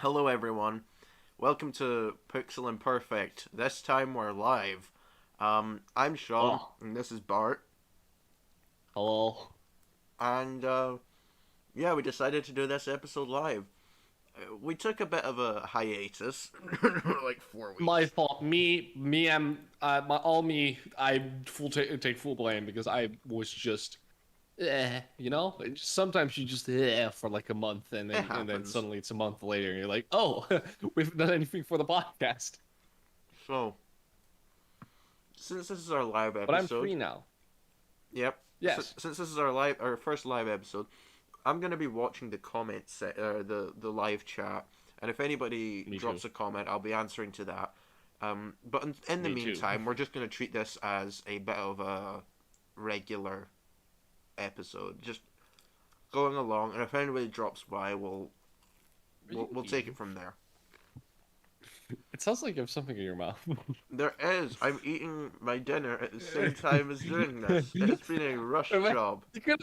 Hello, everyone. Welcome to Pixel Imperfect. This time we're live. I'm Sean, Oh, and this is Bart. hello. And yeah, we decided to do this episode live. We took a bit of a hiatus, like 4 weeks. My fault. I'm all me. I take full blame because I was just, sometimes you just for like a month and It then happens. suddenly it's a month later and you're like, oh, we haven't done anything for the podcast. So, since this is our live But I'm episode, free now. yep. Yes, Since this is our first live episode, I'm gonna be watching the comments, the live chat, and if anybody me too. drops a comment, I'll be answering to that. But in the Me too. meantime, we're just gonna treat this as a bit of a regular episode, just going along. And if anybody drops by, What are you we'll take it eating? from there. It sounds like you have something in your mouth. There is. I'm eating my dinner at the same time as doing this. It's been a rush job. You could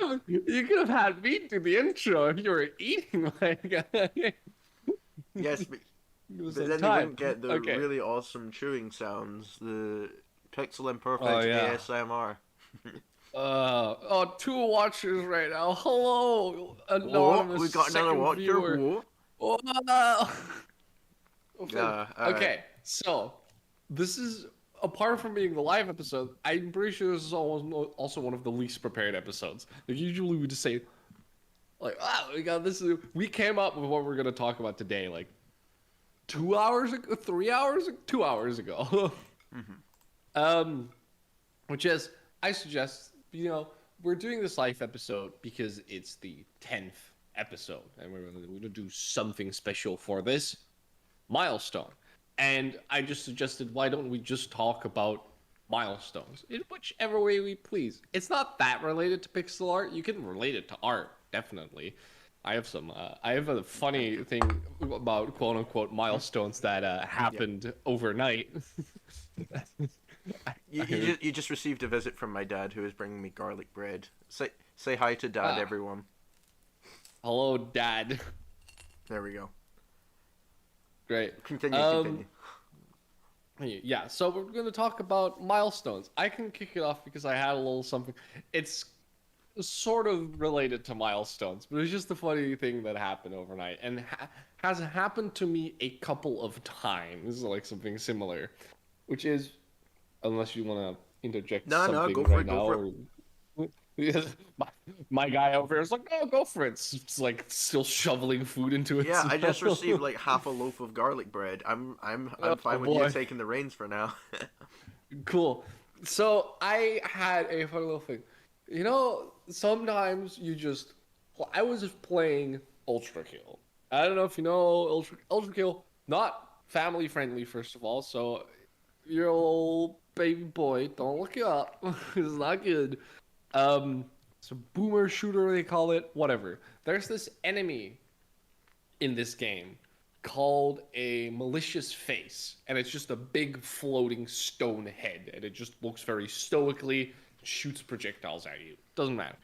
have had me do the intro if you were eating like Yes, Give us but some then you time. wouldn't get the Okay. really awesome chewing sounds, the Pixel Oh Imperfect yeah. ASMR. Oh, two watchers right now. Hello, Whoa, anonymous we got another second watcher. viewer. Whoa. Oh, offended. Alright. Okay, so this is apart from being the live episode. I'm pretty sure this is also one of the least prepared episodes. Like usually we just say like, ah, we got this. We came up with what we're gonna talk about today, like 2 hours ago, 3 hours, 2 hours ago. Mm-hmm. um, which is, I suggest, we're doing this live episode because it's the 10th episode, and we're gonna do something special for this milestone. And I just suggested, why don't we just talk about milestones in whichever way we please? It's not that related to pixel art. You can relate it to art, definitely. I have a Thank funny you. thing about quote unquote milestones that Yep. happened overnight. I- You just received a visit from my dad, who is bringing me garlic bread. Say hi to dad, ah, everyone. hello, Dad. There we go. Great. Continue, Um, continue. yeah. So we're gonna talk about milestones. I can kick it off because I had a little something. It's sort of related to milestones, but it's just a funny thing that happened overnight and has happened to me a couple of times, like something similar, which is, unless you want to interject No, no, go something for right it, go now, for it. or my, my guy over here is like, no, go for it. It's like still shoveling food into its Yeah, I just received mouth. like half a loaf of garlic bread. I'm Oh fine with you boy, taking the reins for now. cool. So I had a funny little thing. Sometimes you just. I was just playing Ultra Kill. I don't know if you know Ultra Kill. Not family friendly, first of all. So your old baby boy, don't look it up. It's not good. Um, it's a boomer shooter they call it. Whatever. There's this enemy in this game called a malicious face, and it's just a big floating stone head, and it just looks very stoically, shoots projectiles at you. Doesn't matter.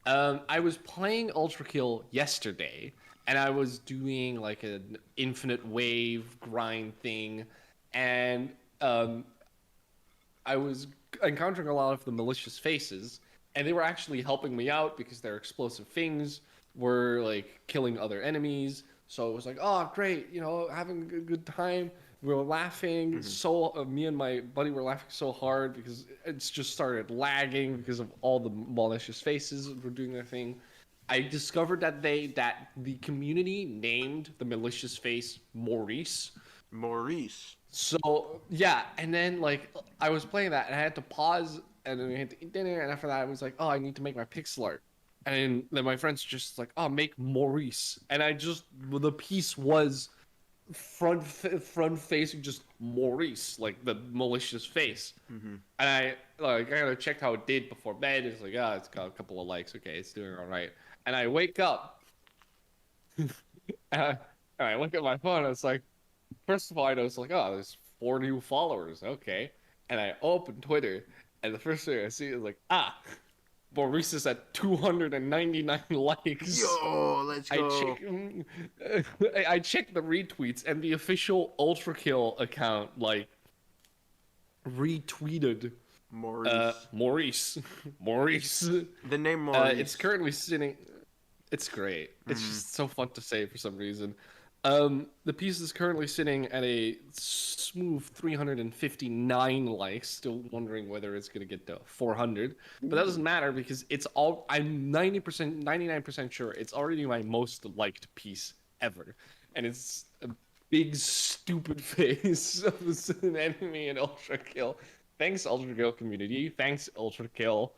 I was playing Ultra Kill yesterday, and I was doing like an infinite wave grind thing, and I was encountering a lot of the malicious faces, and they were actually helping me out because their explosive things were like killing other enemies. So it was like, oh, great, having a good time. We were laughing Mhm. so. Me and my buddy were laughing so hard because it's just started lagging because of all the malicious faces were doing their thing. I discovered that the community named the malicious face Maurice. Maurice. So yeah, and then like I was playing that and I had to pause and then we had to eat dinner and after that I was like, oh, I need to make my pixel art. And then my friends just like, oh, make Maurice. And I just the piece was front facing just Maurice, like the malicious face. Mm-hmm. And I kind of checked how it did before bed. It's like, oh, it's got a couple of likes. Okay, it's doing all right. And I wake up and I look at my phone and it's like, first of all, I noticed like, oh, there's 4 new followers. Okay, and I open Twitter, and the first thing I see is like, ah, Maurice is at 299 likes. Yo, let's I go. check, I checked the retweets, and the official Ultra Kill account like retweeted Maurice. Maurice. Maurice. The name It's Maurice. currently sitting. It's great. It's Mhm. just so fun to say for some reason. The piece is currently sitting at a smooth 359 likes. Still wondering whether it's gonna get to 400, but that doesn't matter because it's all. I'm 90%, 99% sure it's already my most liked piece ever, and it's a big stupid face of an enemy in Ultra Kill. Thanks, Ultra Kill community. Thanks, Ultra Kill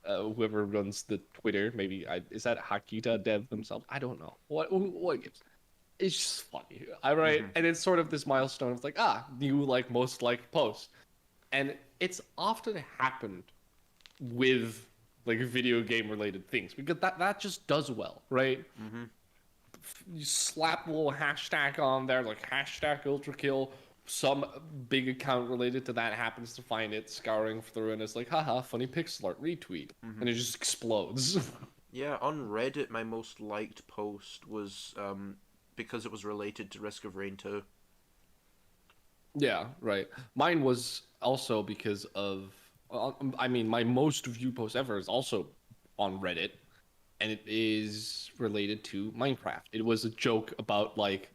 whoever runs the Twitter, maybe is that Hakita Dev themselves? I don't know. What gives? It's just funny. I write, Mhm. and it's sort of this milestone. It's like new like most liked post, and it's often happened with like video game related things because that just does well, right? Mhm. You slap a little hashtag on there, like hashtag ultra kill. Some big account related to that happens to find it, scouring through, and it's like, haha, funny pixel art retweet. Mhm. And it just explodes. Yeah, on Reddit, my most liked post was because it was related to Risk of Rain 2. Yeah, right. Mine was also because of, I mean, my most viewed post ever is also on Reddit, and it is related to Minecraft. It was a joke about like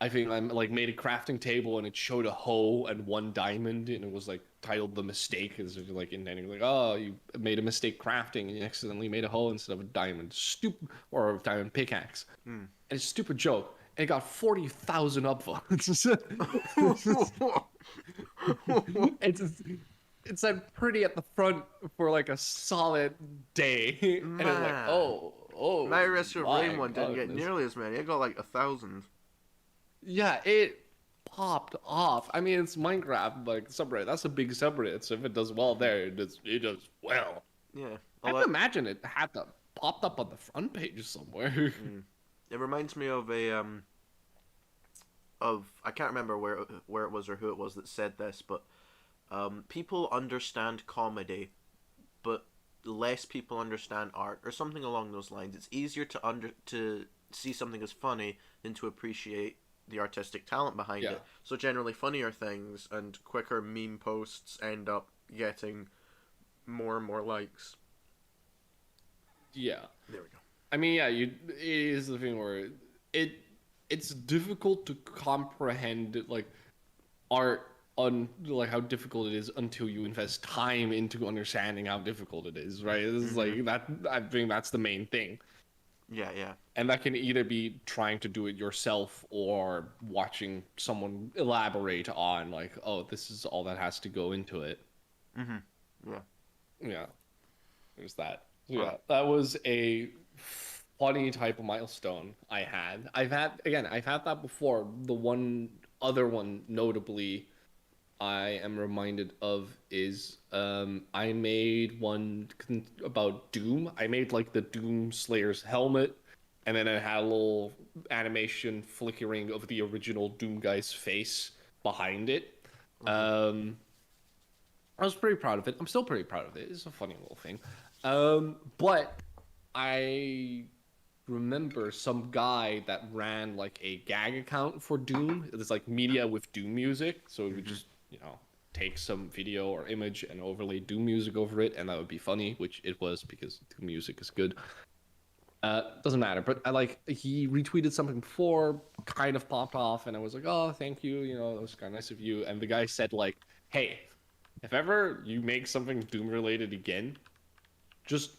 I think I like made a crafting table and it showed a hoe and one diamond and it was like titled "The Mistake" as if like intending like oh you made a mistake crafting and you accidentally made a hoe instead of a diamond stupid or a diamond pickaxe Hmm. and it's a stupid joke and it got 40,000 upvotes. it's it's like pretty at the front for like a solid day and it's like Man, my Risk of Rain my one didn't get goodness. nearly as many. It got like 1,000. Yeah, it popped off. I mean, it's Minecraft, like subreddit. That's a big subreddit. So if it does well there, it does well. Yeah, I a have to lot. imagine it had to popped up on the front page somewhere. Mm. It reminds me of a of I can't remember where it was or who it was that said this, but people understand comedy, but less people understand art, or something along those lines. It's easier to see something as funny than to appreciate the artistic talent behind Yeah, it. So generally, funnier things and quicker meme posts end up getting more and more likes. yeah. There we go. I mean, yeah. It is the thing where it it's difficult to comprehend like art on like how difficult it is until you invest time into understanding how difficult it is. Right? This is Mm-hmm. like that. I think that's the main thing. Yeah, yeah. And that can either be trying to do it yourself or watching someone elaborate on like oh this is all that has to go into it. Mm-hmm. Yeah. Yeah, there's that. So Huh. yeah, that was a funny type of milestone I've had that before. The one other one notably I am reminded of is I made one about Doom. I made like the Doom Slayer's helmet, and then it had a little animation flickering of the original Doom guy's face behind it. Mm-hmm. Um, I was pretty proud of it. I'm still pretty proud of it. It's a funny little thing. But I remember some guy that ran like a gag account for Doom. It's like media with Doom music. So it would Mm-hmm. just, take some video or image and overlay Doom music over it, and that would be funny, which it was because Doom music is good. Doesn't matter, but I like he retweeted something before, kind of popped off, and I was like, oh, thank you, that was kind of nice of you. And the guy said like, hey, if ever you make something Doom related again, just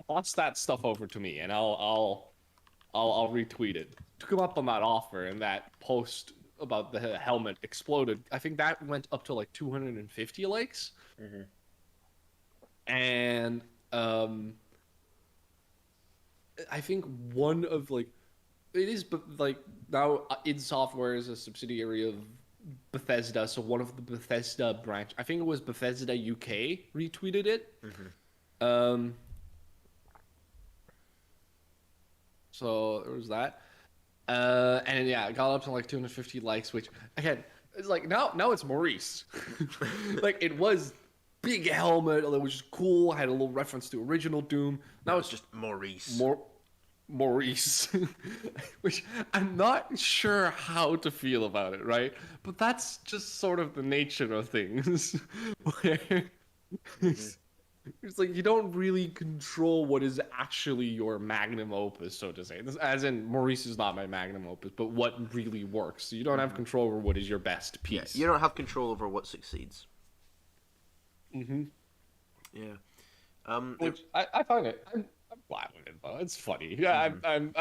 toss that stuff over to me, and I'll retweet it. Took him up on that offer, and that post about the helmet exploded. I think that went up to like 250 likes, Mm-hmm. and I think one of like it is, but like now id Software is a subsidiary of Bethesda, so one of the Bethesda branch, I think it was Bethesda UK, retweeted it. Mm-hmm. Um, so there was that. And yeah, it got up to like 250 likes, which again, it's like now it's Maurice. Like it was big helmet, that was just cool. Had a little reference to original Doom. Now Now it's it's just Maurice. more Maurice, which I'm not sure how to feel about it, right? But that's just sort of the nature of things. Where Hmm. it's like you don't really control what is actually your magnum opus, so to say. As in, Maurice is not my magnum opus, but what really works. So you don't have Hmm. control over what is your best Yeah, you piece. don't have control over what succeeds. Mm-hmm. Yeah. Which I find it. I'm glad with it, though. It's funny. Yeah, Mhm.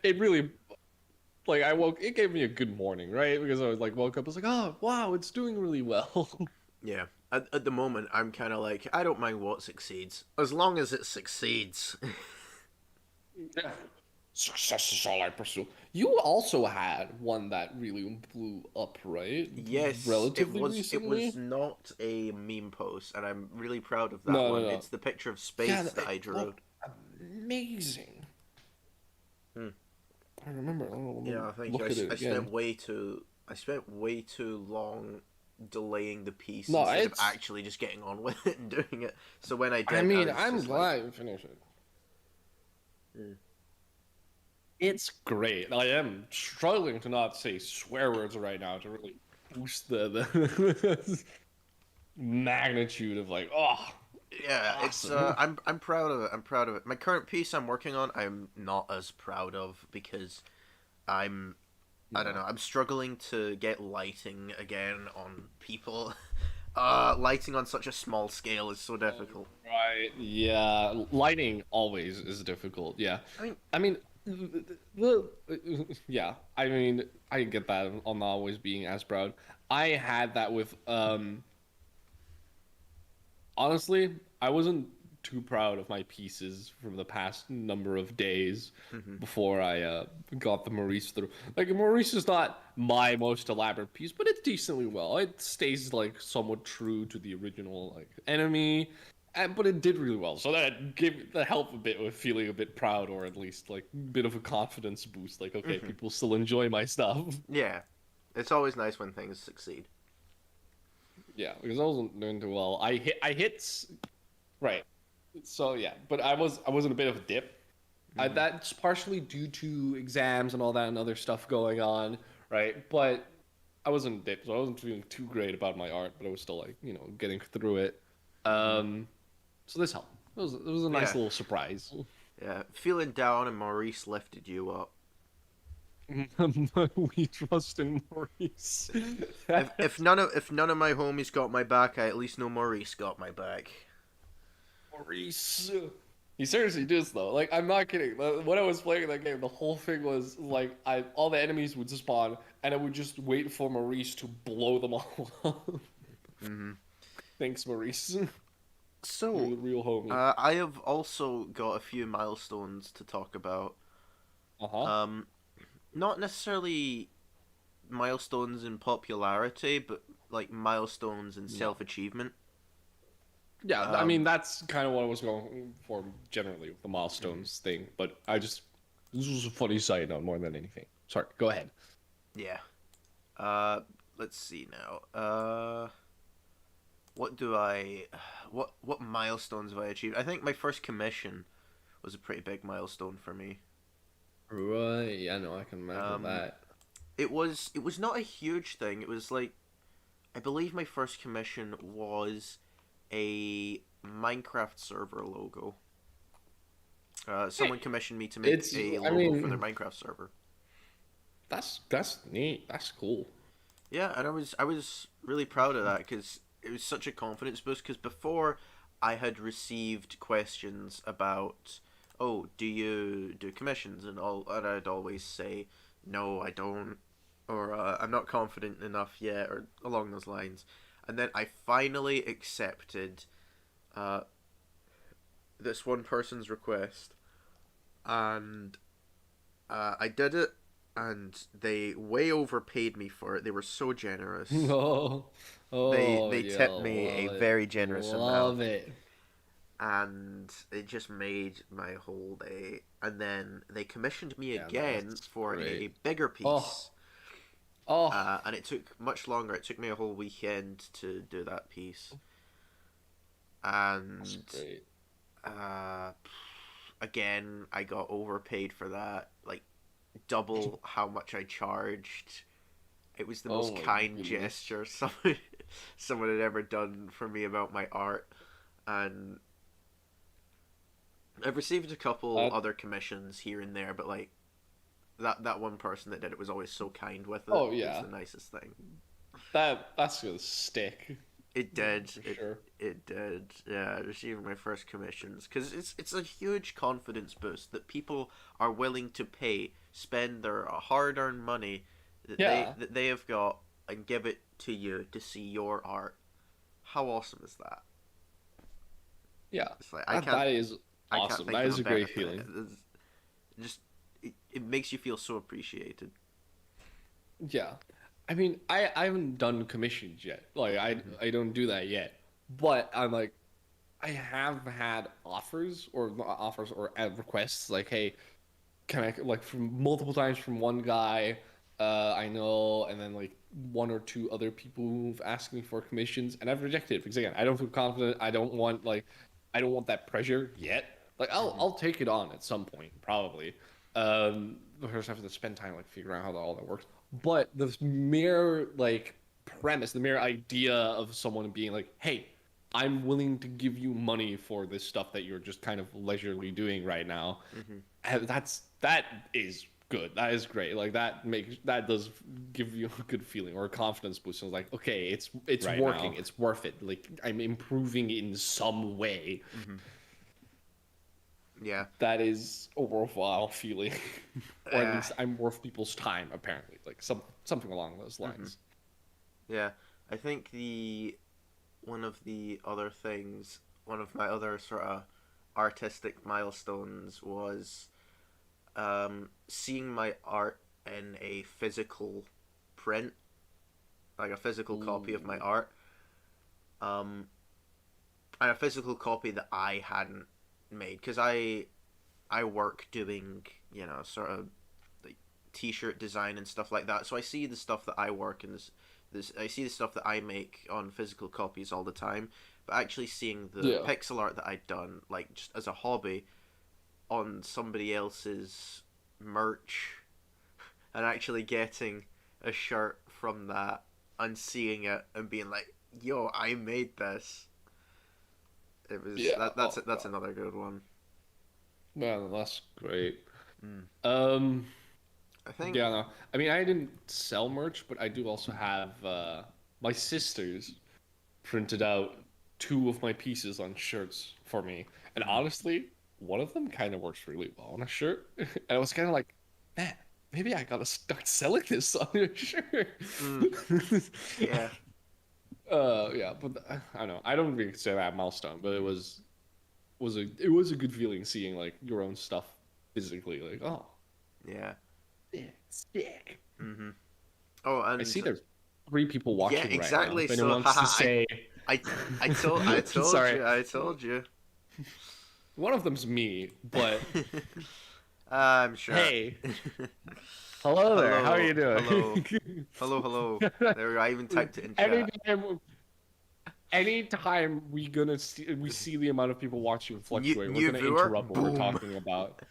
it really, like, I woke, it gave me a good morning, right? Because I was like, woke up, I was like, oh, wow, it's doing really well. Yeah. At the moment, I'm kind of like, I don't mind what succeeds, as long as it succeeds. Yeah. Success is all I pursue. You also had one that really blew up, right? Yes, it Relatively was. It was recently? not a meme post, and I'm really proud of that No, no, one. no. It's the picture of Yeah, space that I it drew. looked amazing. Hmm. I remember. Let me Yeah, thank you. look at it I again. spent way too. I spent way too long delaying the piece No, instead of it's. actually just getting on with it and doing it. So when I I did, I mean, was I'm just like, glad you finished it. hmm. It's great. I am struggling to not say swear words right now to really boost the magnitude of like, oh, Yeah, it's awesome. I'm proud of it. I'm proud of it. My current piece I'm working on, I'm not as proud of because I'm I don't know, No. I'm struggling to get lighting again on people. Lighting on such a small scale is so Oh, difficult. right. Yeah. Lighting always is difficult. Yeah. I mean, I mean, yeah. I mean, I get that on not always being as proud. I had that with honestly, I wasn't too proud of my pieces from the past number of days mhm, before I got the Maurice through. Like Maurice is not my most elaborate piece, but it's decently well. It stays like somewhat true to the original like enemy, but it did really well. So that gave that helped a bit with feeling a bit proud, or at least like a bit of a confidence boost. Like okay, mhm. people still enjoy my stuff. Yeah, it's always nice when things succeed. Yeah, because I wasn't doing too well. I hit right. So yeah, but I was in a bit of a dip. Hmm. That's partially due to exams and all that and other stuff going on, right? But I wasn't dip, so I wasn't feeling too great about my art, but I was still like, getting through it. Hmm. Um, so this helped. It was a nice Yeah, little surprise. yeah. Feeling down and Maurice lifted you up. We trust in Maurice. If none of my homies got my back, I at least know Maurice got my back. Maurice. He seriously does though. Like I'm not kidding. When I was playing that game, the whole thing was like I all the enemies would spawn, and I would just wait for Maurice to blow them all up. Hmm. Thanks, Maurice. You're So, the real homie. I have also got a few milestones to talk about. Uh huh. Um, Not necessarily milestones in popularity, but like milestones in No. self achievement. Yeah, I mean Um, that's kind of what I was going for generally with the mhm. milestones thing. But this was a funny side note more than anything. Sorry, go ahead. Yeah. Uh, let's see now. What do I, what milestones have I achieved? I think my first commission was a pretty big milestone for me. Right. Yeah, no, I can imagine Um, that. it was not a huge thing. It was like I believe my first commission was a Minecraft server logo. Hey, Someone commissioned me to make it's. a I logo for their mean, Minecraft server. that's neat. That's cool. Yeah, and I was really proud of that because it was such a confidence boost. Because before, I had received questions about, oh, do you do commissions and all, and I'd always say, no, I don't, or I'm not confident enough yet, or along those lines. And then I finally accepted uh, this one person's request, and I did it, and they way overpaid me for it. They were so generous. Oh, oh, They yeah, tipped me a love it, very generous amount, love it. and it just made my whole day. And then they commissioned me Yeah, no, again that's for a great. bigger Oh, piece, oh, and it took much longer. It took me a whole weekend to do that piece. That's and great. uh, again, I got overpaid for that. Like double how much I charged. It was the Oh most my kind goodness. gesture someone had ever done for me about my art, and I've received a couple That other commissions here and there, but like that one person that did it was always so kind with it. oh It was yeah. the nicest thing. That's gonna stick. It did. For It sure. it did. Yeah, receiving my first commissions because it's a huge confidence boost that people are willing to pay, spend their hard-earned money Yeah. that they have got and give it to you to see your art. How awesome is that? Yeah. It's like That is I can't awesome. think That of a is a better great feeling. feeling. Just it makes you feel so appreciated. Yeah. I mean, I haven't done commissions yet. Like Hmm. I don't do that yet. But I'm like I have had offers or not offers or requests like, hey, can I like from multiple times from one guy I know, and then like one or two other people who've asked me for commissions, and I've rejected it because again, I don't feel confident. I don't want that pressure yet. Like Hmm. I'll take it on at some point probably. The first have to spend time like figuring out how all that works. But the mere like premise, the mere idea of someone being like, hey, I'm willing to give you money for this stuff that you're just kind of leisurely doing right now. Hmm. That is good. That is great. Like that does give you a good feeling or a confidence boost. It's like, okay, it's Right working. now. It's worth it. Like I'm improving in some way. Hmm. Yeah. That is a worthwhile feeling, or at Uh, least I'm worth people's time. Apparently, like something along those hmm. lines. Yeah. I think the one of the other things, one of my other sort of artistic milestones was seeing my art in a physical print, like a physical copy of my Ooh, art, um, and a physical copy that I hadn't made because I work doing sort of like t-shirt design and stuff like that. So I see the stuff that I work in this I see the stuff that I make on physical copies all the time, but actually seeing the yeah, pixel art that I'd done like just as a hobby on somebody else's merch and actually getting a shirt from that and seeing it and being like, "Yo, I made this." It was yeah. Oh that's god, another good one. man, that's great. Mm. Um, I think. Yeah, no. I mean, I didn't sell merch, but I do also have my sisters printed out two of my pieces on shirts for me. And Mhm. honestly, one of them kind of works really well on a shirt. And I was kind of like, man, maybe I gotta start selling this on a shirt. Mm. Yeah. Yeah, but I don't know. I don't really say that milestone, but it was a good feeling seeing like your own stuff physically. Like, oh, Yeah. yeah, sick. Mhm. Oh, I see and there's three people yeah, watching right now. exactly. If anyone So, wants to haha, say, I, sorry, I told you. one of them's me, but I'm sure. hey, hello there. How are Hello, you hello, doing? hello, hello. There we go. I even typed it in chat. anytime, anytime we see the amount of people watching fluctuate, we're New gonna viewer, interrupt what we're boom. talking about.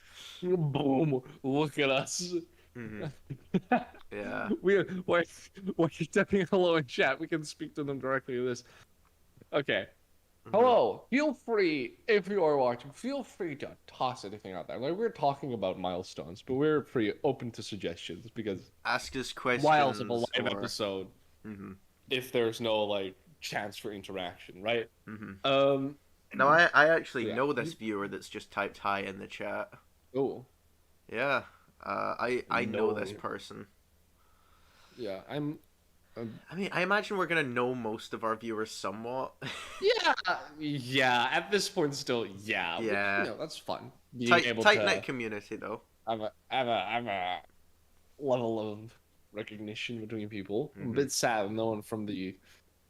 Boom! Look at us. Hmm. Yeah. We're typing hello in chat. We can speak to them directly to this. Okay. Hmm. Hello. Feel free, if you are watching, feel free to toss anything out there. Like we're talking about milestones, but we're pretty open to suggestions because Ask us miles of a questions live or. episode Hmm. if there's no like chance for interaction, right? Hmm. Um Now I actually yeah. know this viewer that's just typed hi in the chat. Oh, Yeah. I know this no. person. Yeah, I'm I mean, I imagine we're gonna know most of our viewers somewhat. yeah, yeah, at this point still yeah, which Yeah. that's fun. Being able Tight knit to community though. have a level of recognition between people. I'm a Hmm. bit sad no one from the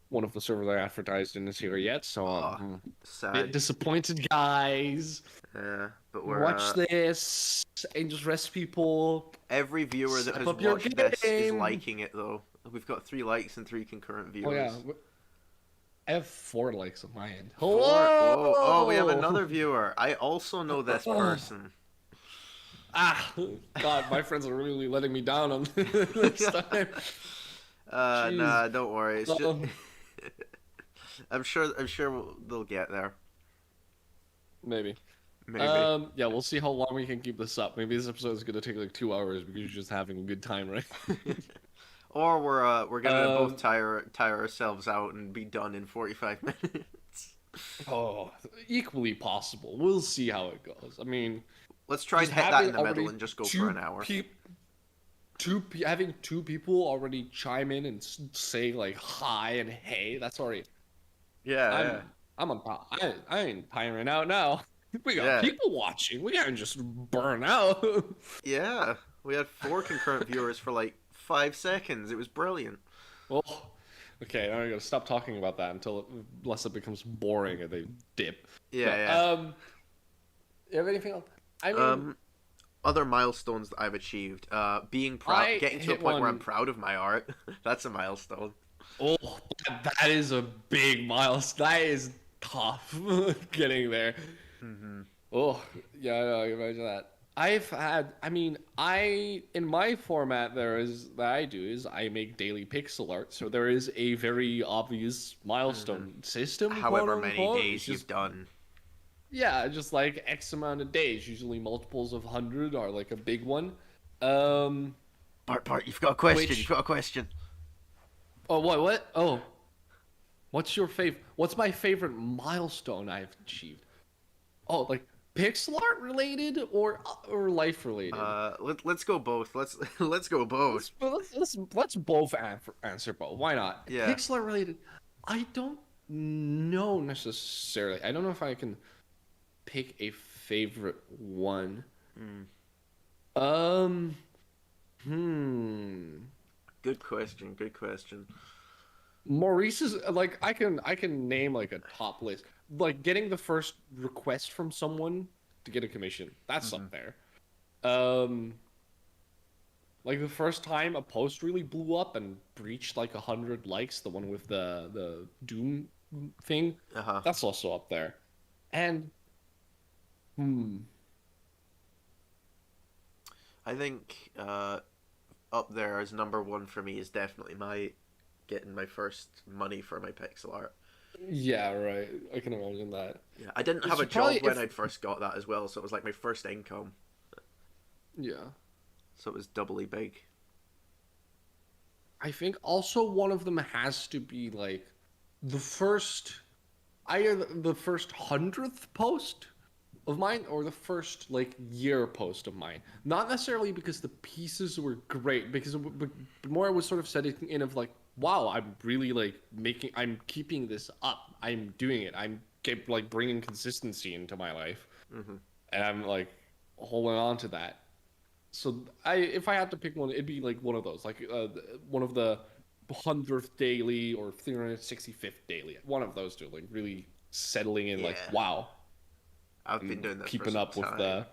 one of the servers I advertised in is here yet, so Oh, bit sad. disappointed, guys. Yeah, but we're Watch this and just rest people. every viewer that Step has up your watched this is game. liking it though. We've got 3 likes and 3 concurrent Oh yeah, viewers. I have 4 likes on my end. Four. Oh, oh, we have Hello. another viewer. I also know this person. Ah, God, my friends are really letting me down on this time. Jeez. Nah, don't worry. It's just. Um, I'm sure they'll get there. maybe. Maybe. Yeah, we'll see how long we can keep this up. Maybe this episode is gonna take like 2 hours because you're just having a good time, right? Or we're gonna both Um, tire ourselves out and be done in 45 minutes. oh, equally possible. We'll see how it goes. I mean, Let's try and just hit that having in the middle already and just go for two an hour. pe- having 2 people already chime in and say like hi and hey, that's already Yeah, I'm I'm on top. I ain't tiring out now. We got yeah, people watching. We can't just burn out. yeah. We had 4 concurrent viewers for like 5 seconds. It was brilliant. Oh, okay. Now I gotta stop talking about that unless it becomes boring and they dip. Yeah, No. yeah. You have anything else? I mean, Um, Other milestones that I've achieved. Being proud, I getting to a hit point where I'm one. proud of my art. That's a milestone. Oh, that is a big milestone. That is tough getting there. Hmm. Oh, yeah, I know, I can imagine that. I mean, in my format, that I do is I make daily pixel art. So there is a very obvious Hmm. milestone system, quote However many unquote. It's days you've just, done. yeah, just like X amount of days. Usually multiples of 100 are like a big one. Um, Bart, you've got a question. You've which, got a question. oh, what? Oh, what's my favorite milestone I've achieved? Oh, like pixel art related or life related? Let's go both. Let's go both. Let's both answer both. Why not? Yeah. Pixel art related. I don't know necessarily. I don't know if I can pick a favorite one. Mm. Um. Hmm. Good question. Good question. Maurice's like I can name like a top list. Like getting the first request from someone to get a commission. That's Hmm. up there. Um. Like the first time a post really blew up and breached like 100 likes, the one with the Doom thing, Uh huh. that's also up there. And hmm, I think up there as number one for me is definitely my getting my first money for my pixel art. yeah, right. I can imagine that. Yeah, I didn't have It's a probably job when if I first got that as well, so it was like my first income, yeah. so it was doubly big. I think also one of them has to be like the first either the first 100th post of mine or the first like year post of mine. Not necessarily because the pieces were great, because but more I was sort of setting in of like, wow, I'm really like I'm keeping this up. I'm doing it. I'm keep like bringing consistency into my life, Hmm. and I'm like holding on to that. So if I had to pick one, it'd be like one of those, like one of the 100th daily or 365th daily. One of those two, like really settling in, like Yeah, wow, I've been I'm doing this for keeping some up with time. the.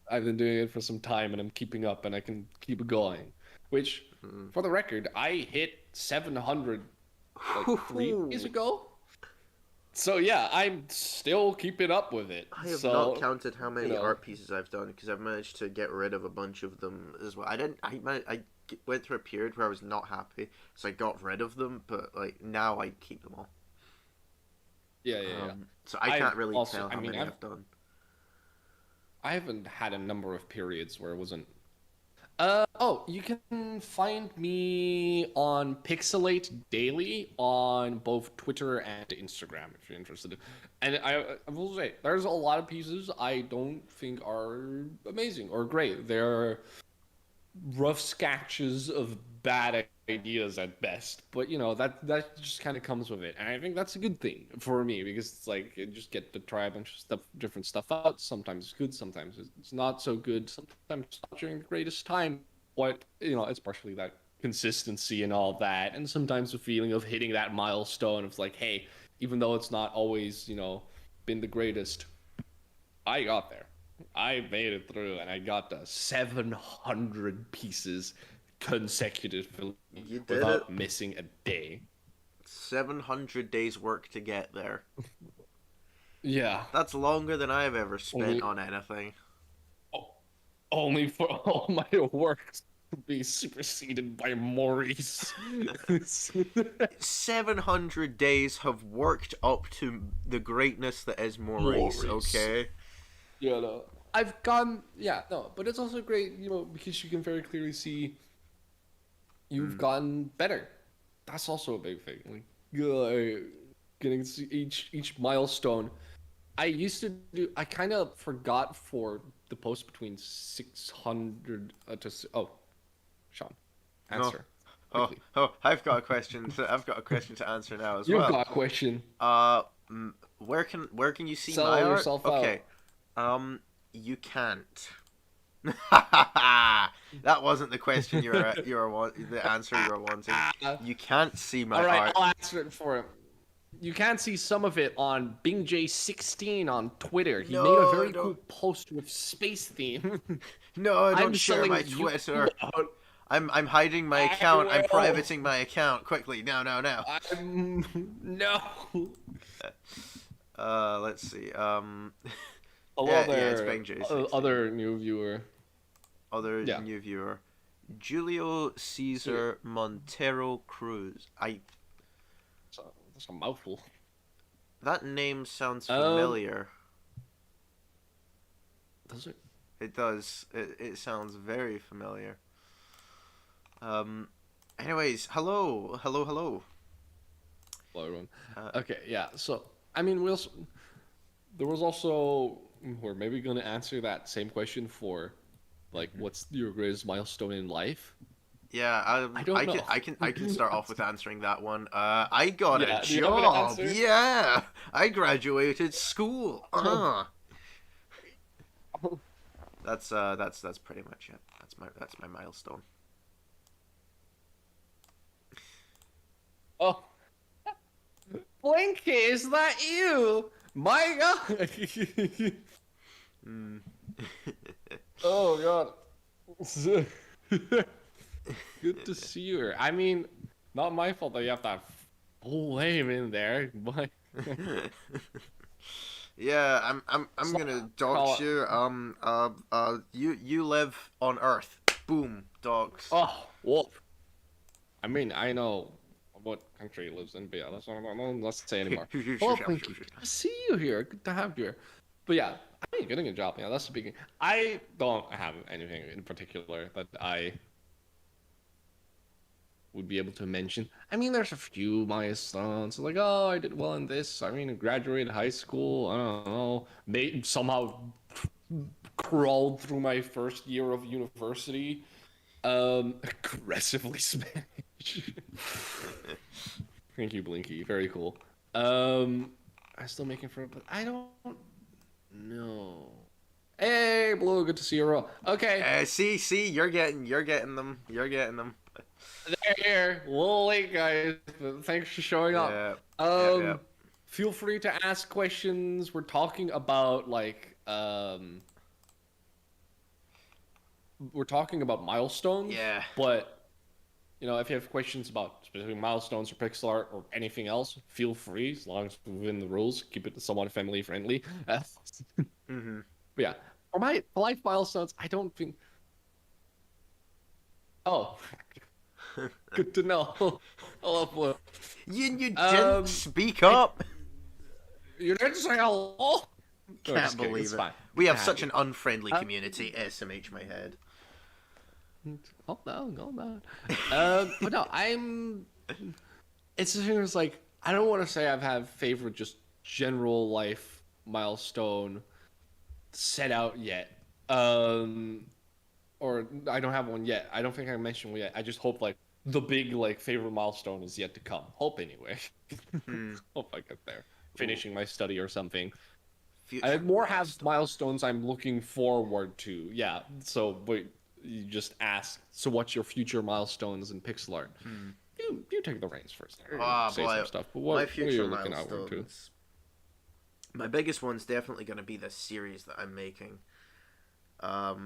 I've been doing it for some time, and I'm keeping up, and I can keep it going. Which, Mm. for the record, I hit 700 like 3 days ago. So yeah, I'm still keeping up with it. I have not So counted how you many know, art pieces I've done because I've managed to get rid of a bunch of them as well. I didn't. Went through a period where I was not happy, so I got rid of them. But like now, I keep them all. yeah. So I I've can't really also, tell I how mean, many I've done. I haven't had a number of periods where it wasn't. Oh, you can find me on Pixelate Daily on both Twitter and Instagram if you're interested. And I will say, there's a lot of pieces I don't think are amazing or great. They're rough sketches of bad ideas at best, but you know that just kind of comes with it, and I think that's a good thing for me because it's like you just get to try a bunch of different stuff out. Sometimes it's good, sometimes it's not so good, sometimes it's not during the greatest time. But you know, it's partially that consistency and all that, and sometimes the feeling of hitting that milestone of like, hey, even though it's not always been the greatest, I got there. I made it through, and I got to 700 pieces consecutively You did it. without missing a day. 700 days work to get there. Yeah. That's longer than I've ever spent Only, on anything. oh, only for all my work to be superseded by Maurice. 700 days have worked up to the greatness that is Maurice, Maurice. okay? Yeah, no. I've gone, yeah, no, but it's also great, because you can very clearly see you've Mm. gotten better. That's also a big thing. Like, getting to see each milestone. I used to do. I kind of forgot for the post between 600 oh, Sean, Oh, answer oh, quickly. oh! I've got a question to answer now as You've well. got a question. Uh, where can you see my Sell art? yourself Okay, out. you can't. That wasn't the question the answer you were wanting. You can't see All my right, art. I'll answer it for him. You can see some of it on BingJ16 on Twitter. He made a No, very don't. cool post with space theme. No, don't I'm share my selling you Twitter. out. I'm hiding my I account. I'm will. privating my account quickly. No, no, no. I'm no. Let's see. Hello Yeah, it's there, Bang J16. other new viewer. Other Yeah, new viewer, Julio here. Cesar Montero Cruz. That's a mouthful. That name sounds Um, familiar. does it? It does. It sounds very familiar. Um. Anyways, hello, hello, hello. Hello, everyone. Uh, Okay, yeah. So, I mean, there was also we're maybe gonna answer that same question for, like, mhm. what's your greatest milestone in life? Yeah, I I don't can know. I can I can start off with answering that one. I got a Yeah, do you have an job. answer? Yeah, I graduated school. That's pretty much it. That's my milestone. Oh, Blinky, is that you? My God! Mm. Oh God. Good to see you. I mean, not my fault that you have that full name in there. But Yeah, I'm so, gonna dox call it. you. You live on Earth. Boom, dogs. Oh, wolf. I mean, I know what country he lives in, but yeah, let's say anymore. Hello, Blinky. Good to see you here. Good to have you here. But yeah, I mean, you're getting a job. Yeah, that's the beginning. I don't have anything in particular that I would be able to mention. I mean, there's a few milestones, like, oh, I did well in this. I mean, I graduated high school. I don't know, made somehow crawled through my first year of university. Aggressively Spanish. Thank you, Blinky. Very cool. I'm still making fun, but I don't know. Hey, Blue, good to see you. Okay, See, you're getting them. You're getting them. they're here. A little late, guys, but thanks for showing up. Yeah, yeah. Um, feel free to ask questions. We're talking about milestones, Yeah. but if you have questions about specific milestones or pixel art or anything else, feel free, as long as it's within the rules. Keep it somewhat family friendly. But Mm-hmm. yeah, for my life milestones, I don't think. Oh, good to know. Hello, Blue. You didn't Um, speak I up. you didn't say hello. No, Can't just kidding. believe It's it. fine. We Good to have have such you. an unfriendly Uh, community. SMH my head. oh no, no, no. But no, I'm. It's the thing. It's like I don't want to say I've had favorite just general life milestone set out yet. Um, or I don't have one yet. I don't think I mentioned one yet. I just hope like the big like favorite milestone is yet to come. Hope anyway. Hmm. Hope I get there. Ooh, Finishing my study or something. I future more have milestone. milestones I'm looking forward to. Yeah. So wait, you just ask. So what's your future milestones in pixel art? Hmm. You take the reins first. Ah, Say some boy, stuff. But my what are future you looking outward to? milestones. My biggest one's definitely going to be the series that I'm making.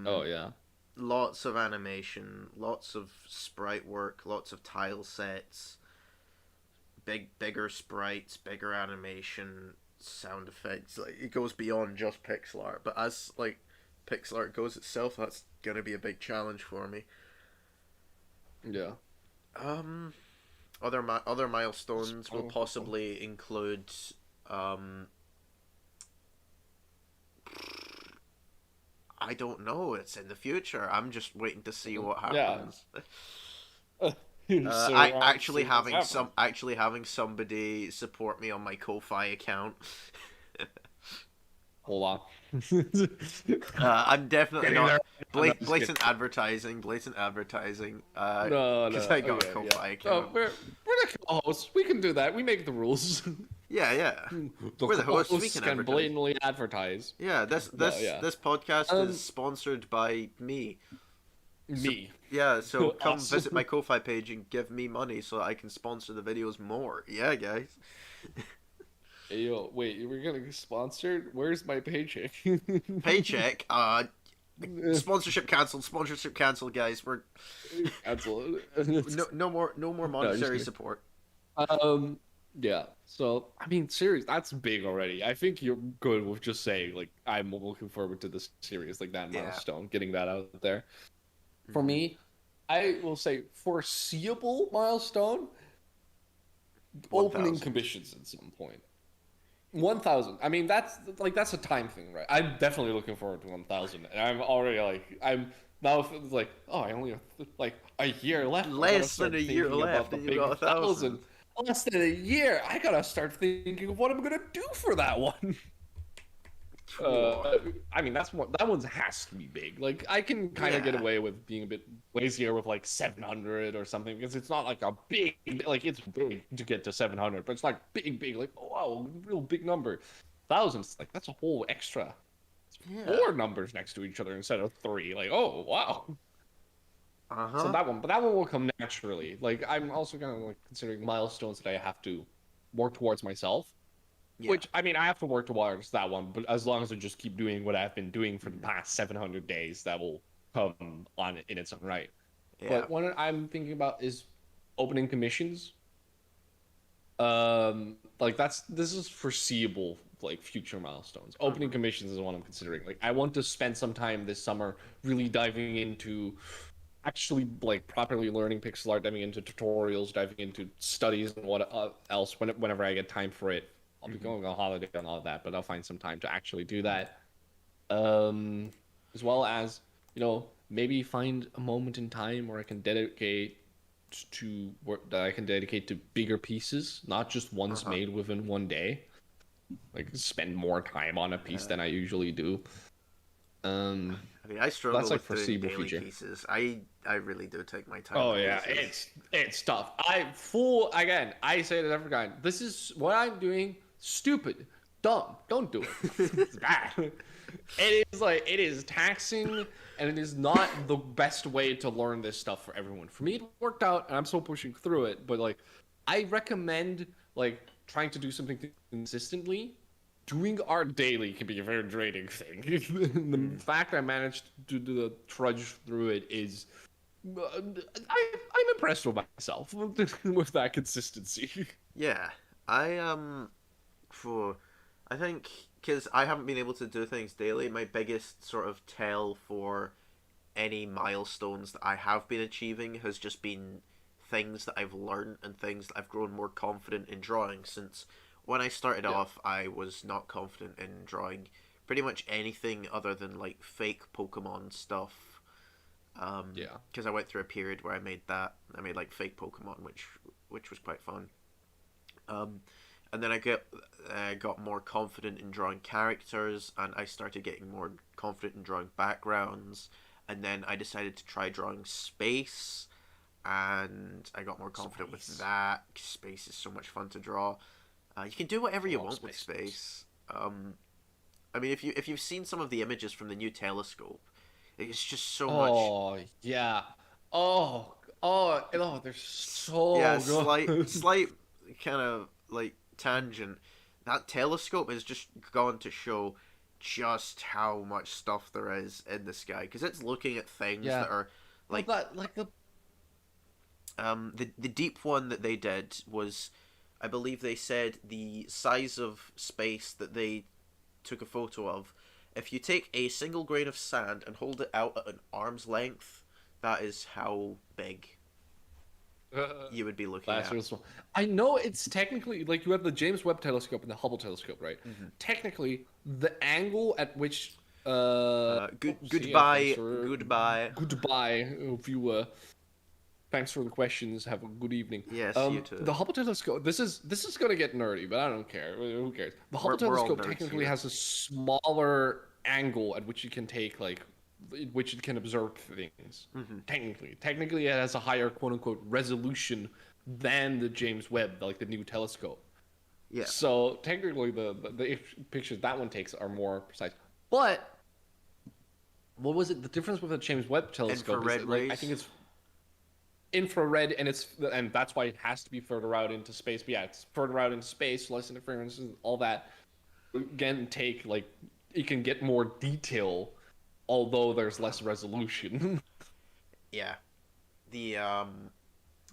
Oh Um, yeah. Lots of animation, lots of sprite work, lots of tile sets, bigger sprites, bigger animation, sound effects. Like it goes beyond just pixel art. But as like pixel art goes itself, that's gonna be a big challenge for me. Yeah. Um, other milestones will possibly include um. I don't know. It's in the future. I'm just waiting to see what Yeah. happens. So I I actually see what's having happening. somebody support me on my Ko-fi account. Hold on. I'm definitely Getting not there. I'm not just kidding. blatant advertising. Blatant advertising. No, Because no. I got a Okay, yeah. Ko-fi No, account. we're the co-hosts. We can do that. We make the rules. Yeah, yeah. The We're the hosts. We co-hosts can can advertise. blatantly advertise. Yeah, No, yeah. this podcast is Um, sponsored by me. So, me. yeah, so come Us. visit my Ko-fi page and give me money so that I can sponsor the videos more. Yeah, guys. Hey, yo, wait, we're gonna get sponsored? Where's my paycheck? Paycheck. Sponsorship cancelled. Sponsorship cancelled, guys. We're Cancel. no more No, just monetary kidding. support. Um, yeah. So, I mean, series, that's big already. I think you're good with just saying, like, I'm looking forward to this series, like that Yeah. milestone, getting that out there. For Hmm. me, I will say foreseeable milestone, opening 1,000. commissions at some point. 1,000. I mean, that's a time thing, right? I'm definitely looking forward to 1,000. And I'm already like, I'm now like, oh, I only have like a year left. I gotta Less than start a year thinking about left, the and you big got 1,000. 1,000. Less than a year. I gotta start thinking of what I'm gonna do for that one. Whoa. Uh, I mean, that's what that one has to be big. Like, I can kind of get Yeah. away with being a bit lazier with like 700 or something because it's not like a big, like it's big to get to 700, but it's like big, like oh wow, real big number. Thousands, like that's a whole extra. It's Yeah. four numbers next to each other instead of three. Like oh wow. Uh So huh. that one, but that one will come naturally. Like I'm also kind of like considering milestones that I have to work towards myself. Yeah. Which I mean, I have to work towards that one, but as long as I just keep doing what I've been doing for the past 700 days, that will come on in its own right. Yeah. But what I'm thinking about is opening commissions. Like this is foreseeable, like future milestones. Opening Hmm. commissions is what I'm considering. Like I want to spend some time this summer really diving into actually like properly learning pixel art, diving into tutorials, diving into studies and what else whenever I get time for it. I'll be Hmm. going on holiday and all of that, but I'll find some time to actually do that. Um, as well as maybe find a moment in time where I can dedicate to work that I can dedicate to bigger pieces, not just Uh ones huh. made within one day. Like spend more time on a piece Yeah. than I usually do. Um, I mean, I struggle that's like with doing foreseeable daily future. pieces. I really do take my time Oh with yeah, pieces. it's tough. I full again. I say to every guy, this is what I'm doing. Stupid, dumb. Don't do it. It's bad. It is like it is taxing, and it is not the best way to learn this stuff for everyone. For me, it worked out, and I'm still pushing through it. But like, I recommend like trying to do something consistently. Doing art daily can be a very draining thing. The Mm. fact I managed to do the trudge through it is I'm impressed with myself with that consistency. Yeah. I for I think because I haven't been able to do things daily, my biggest sort of tell for any milestones that I have been achieving has just been things that I've learned and things that I've grown more confident in drawing since when I started Yeah, off I was not confident in drawing pretty much anything other than like fake Pokemon stuff. yeah, Because I went through a period where I made like fake Pokemon, which was quite fun. Um, and then I got more confident in drawing characters, and I started getting more confident in drawing backgrounds. And then I decided to try drawing space, and I got more confident with space. that. Space is so much fun to draw. You can do whatever I you love want with space books. space. I mean, if you've seen some of the images from the new telescope, it's just so much. Oh yeah. Oh, they're Yeah, so good. slight kind of like tangent. That telescope has just gone to show just how much stuff there is in the sky because it's looking at things Yeah. that are Oh, like that like the the deep one that they did was I believe they said the size of space that they took a photo of, if you take a single grain of sand and hold it out at an arm's length, that is how big you would be looking That's at. really small. I know it's technically like you have the James Webb Telescope and the Hubble Telescope, right? Mm-hmm. Technically, the angle at which thanks Goodbye, for goodbye. goodbye, viewer. Thanks for the questions. Have a good evening. Yes, you too. The Hubble Telescope. This is gonna get nerdy, but I don't care. Who cares? The Hubble We're all Telescope nerds technically here. has a smaller angle at which you can take which it can observe things. Mm-hmm. Technically, it has a higher quote unquote resolution than the James Webb, like the new telescope. Yeah. So technically, the pictures that one takes are more precise. But what was it? The difference with the James Webb telescope Infrared is rays. I think it's infrared, and that's why it has to be further out into space. But yeah, it's further out into space, less interference, and all that. Again, it can get more detail, although there's less resolution. Yeah. The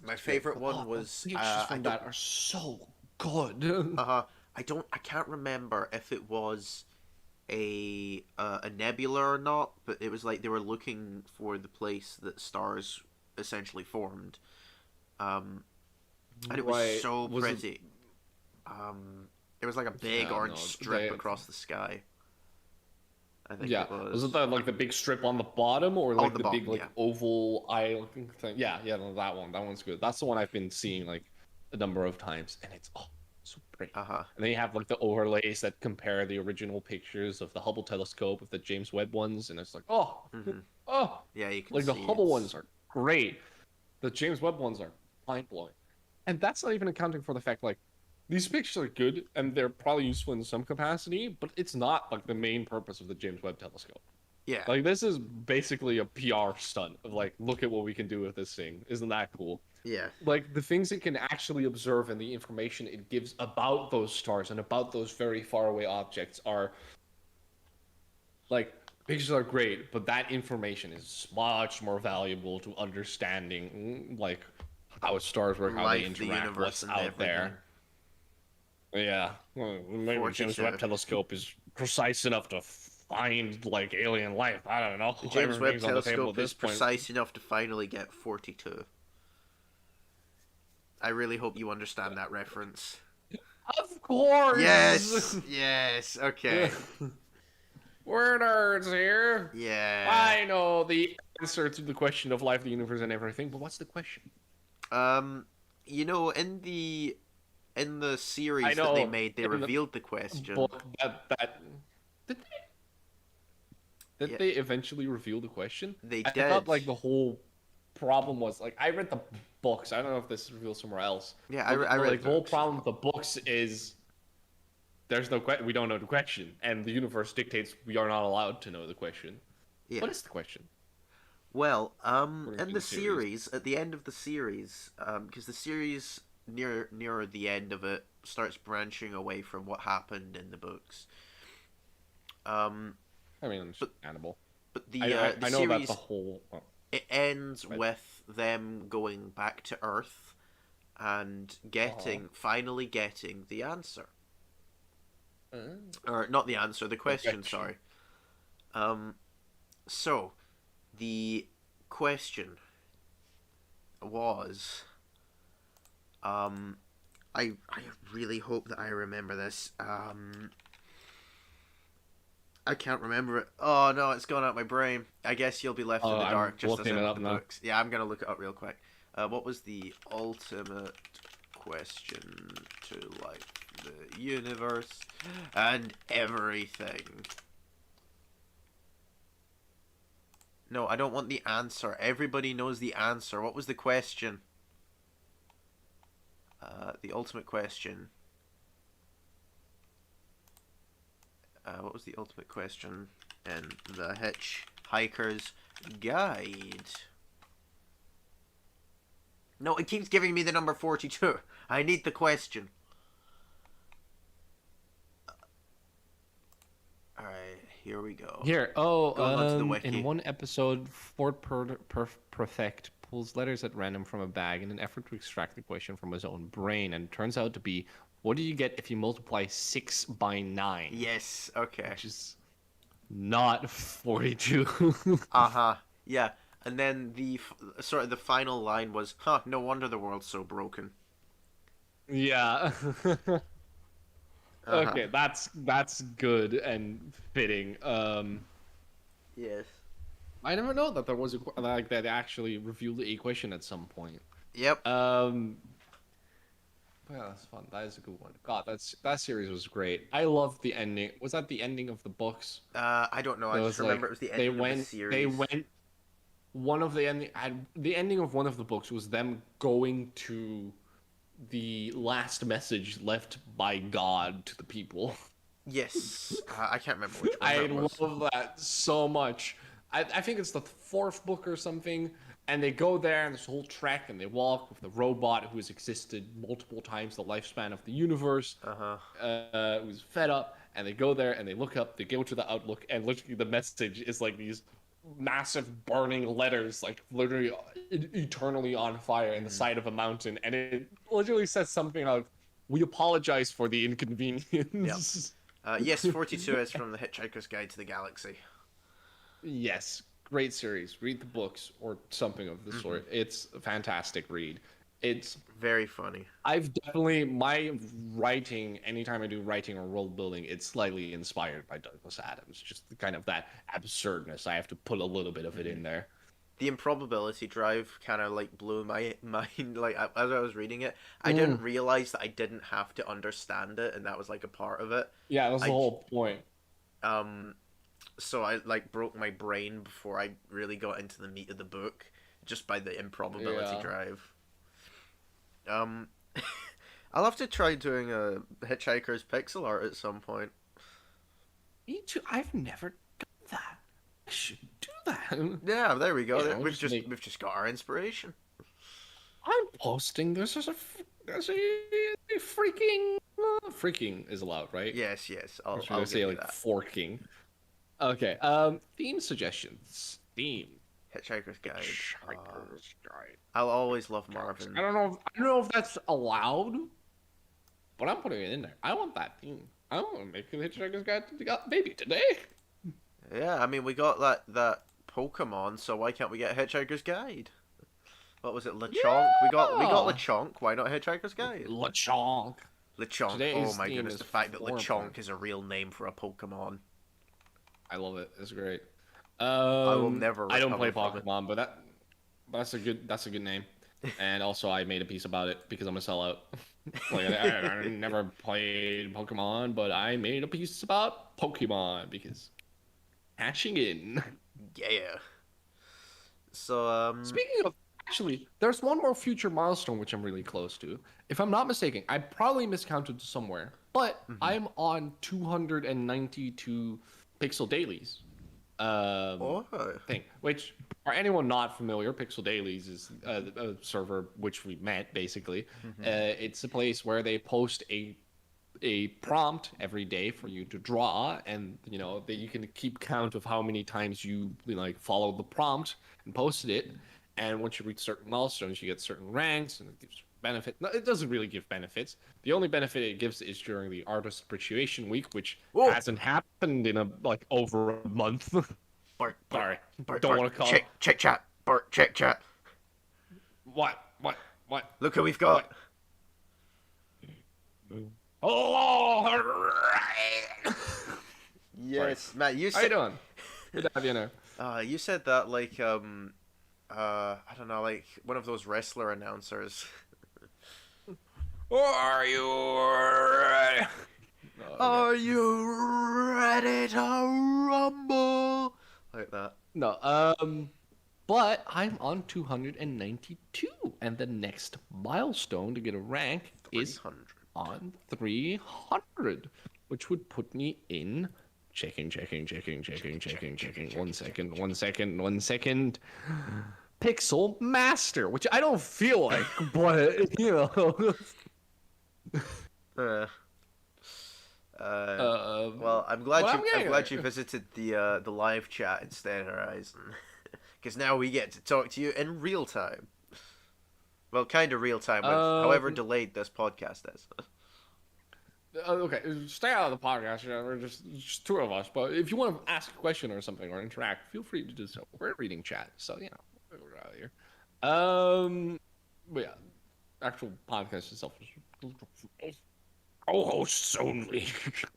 my favorite one was pictures I from don't that are so good. I can't remember if it was a nebula or not, but it was like they were looking for the place that stars essentially formed. And it was Right. so Was it- pretty. It was like a big Yeah, orange no, strip across the sky. I think Yeah, it was. was it the big strip on the bottom, or like the the bottom, big like yeah. oval eye looking thing? Yeah, yeah, no, that one. That one's good. That's the one I've been seeing like a number of times, and it's so pretty. Uh-huh. And then you have like the overlays that compare the original pictures of the Hubble telescope with the James Webb ones, and it's like Mhm. oh, Yeah, you can like the see Hubble it's... ones are great. The James Webb ones are mind blowing, and that's not even accounting for the fact like these pictures are good and they're probably useful in some capacity, but it's not like the main purpose of the James Webb telescope. Yeah. Like this is basically a PR stunt of like, look at what we can do with this thing. Isn't that cool? Yeah. Like the things it can actually observe and the information it gives about those stars and about those very far away objects are like pictures are great, but that information is much more valuable to understanding like how stars work, how they Life, the interact, universe, what's and out everything. there. Yeah, well, maybe the James 42. Webb Telescope is precise enough to find like alien life. I don't know. The James Webb Everything's on the table Telescope at this is point. precise enough to finally get 42. I really hope you understand that reference. Of course. Yes! Yes, okay. We're nerds here. Yeah. I know the answer to the question of life, the universe, and everything, but what's the question? You know, in the I series know, that they made, they in the revealed the question. Book that did Yeah. they eventually reveal the question? They I did. thought like the whole problem was like I read the books. I don't know if this is revealed somewhere else. Yeah, But, I read like the whole books. problem with the books is there's no we don't know the question, and the universe dictates we are not allowed to know the question. Yeah. What is the question? Well, According to in the the series. series, at the end of the series, because the series near the end of it starts branching away from what happened in the books. Um, I mean, understandable. but the I know series that the whole. it ends Right. with them going back to Earth and finally getting the answer, or not the answer, the question. Sorry. So the question was, I really hope that I remember this. I can't remember it. Oh no, it's gone out my brain. I guess you'll be left in the I'm dark just as looking in it with up the now. books. Yeah, I'm gonna look it up real quick. What was the ultimate question to life, the universe, and everything? No, I don't want the answer. Everybody knows the answer. What was the question? The ultimate question. What was the ultimate question in the Hitchhiker's Guide? No, it keeps giving me the number 42. I need the question. Alright, here we go. Here, Going on to the wiki. in one episode, Ford Perfect pulls letters at random from a bag in an effort to extract the question from his own brain, and it turns out to be, what do you get if you multiply 6 by 9? Yes. Okay. Which is not 42. Uh-huh. Yeah. And then sort of the final line was, "Huh, no wonder the world's so broken." Yeah. Uh-huh. Okay, that's good and fitting. Yes. I never know that there was like that actually revealed the equation at some point. Yep. Yeah, that's fun. That is a good one. God, that series was great. I loved the ending. Was that the ending of the books? I don't know. I There just was remember like it was the they ending of the went they series. went one of the ending the ending of one of the books was them going to the last message left by God to the people. Yes. I can't remember which one I that was. love that so much. I think it's the fourth book or something, and they go there and this whole trek, and they walk with the robot who has existed multiple times the lifespan of the universe, Uh-huh. who's fed up, and they go there and they look up, they go to the Outlook, and literally the message is like these massive burning letters, like literally eternally on fire in the Mm. side of a mountain, and it literally says something like, "We apologize for the Yep. inconvenience." Yes, 42 is from The Hitchhiker's Guide to the Galaxy. Yes, great series. Read the books or something of the Mm-hmm. sort. It's a fantastic read. It's Very funny. I've definitely my writing. Anytime I do writing or world building, it's slightly inspired by Douglas Adams. Just kind of that absurdness. I have to put a little bit of it Mm-hmm. in there. The improbability drive kind of like blew my mind. Like as I was reading it, I didn't Mm. realize that I didn't have to understand it, and that was like a part of it. Yeah, that's the I whole point. um, so I like broke my brain before I really got into the meat of the book, just by the improbability Yeah. drive. Um, I'll have to try doing a Hitchhiker's pixel art at some point. Me too. I've never done that. I should do that. Yeah, there we You go. know, We've just just make. we've just got our inspiration. I'm posting. There's a freaking freaking is allowed, right? Yes, yes. Or I'll should I I'll give say you like that. forking? Okay. Theme suggestions. Theme. Hitchhiker's Guide. Hitchhiker's Guide. I'll always love Marvin. I don't know if that's allowed, but I'm putting it in there. I want that theme. I want to make a Hitchhiker's Guide to the Baby today. Yeah, I mean we got that Pokemon, so why can't we get Hitchhiker's Guide? What was it, Lechonk? We got Yeah. Lechonk. Why not Hitchhiker's Guide? Lechonk. Lechonk. Oh Today's my theme goodness, is the fact that foreplay. Lechonk is a real name for a Pokemon. I love it. It's great. I will never I don't play recover from it. Pokemon, but that's a good name. And also, I made a piece about it because I'm a sellout. Like I never played Pokemon, but I made a piece about Pokemon because hatching in. Yeah. So Speaking of, actually, there's one more future milestone which I'm really close to. If I'm not mistaken, I probably miscounted somewhere, but mhm. I'm on 292 pixel dailies. Oh. Thing. Which, for anyone not familiar, Pixel Dailies is a server which we met basically. Mhm. It's a place where they post a prompt every day for you to draw, and you know that you can keep count of how many times you like followed the prompt and posted it. And once you reach certain milestones, you get certain ranks, and it gives benefit. No, it doesn't really give benefits. The only benefit it gives is during the Artist Appreciation Week, which Whoa! hasn't happened in over a month. Bart, Bart, Sorry, Bart, don't Bart. want to call. Check chat. Bart, check chat. What? Look who we've got. What? Oh, right. Yes, Matt. You How you said. doing? Good to have you in there. You said that like I don't know, like one of those wrestler announcers. Are you ready? Oh, okay. Are you ready to rumble? Like that. No, but I'm on 292, and the next milestone to get a rank is 300. on 300, which would put me in checking. 1 second. Pixel Master, which I don't feel like, but you know. Uh, Uh, well, I'm what glad I'm getting you at. visited the live chat instead, Horizon, because now we get to talk to you in real time. Well, kind of real time, with however Um, delayed this podcast is. okay, stay out of the podcast. We're just two of us. But if you want to ask a question or something or interact, feel free to do so. We're reading chat, so we're out of here. But yeah, actual podcast itself is co-hosts only.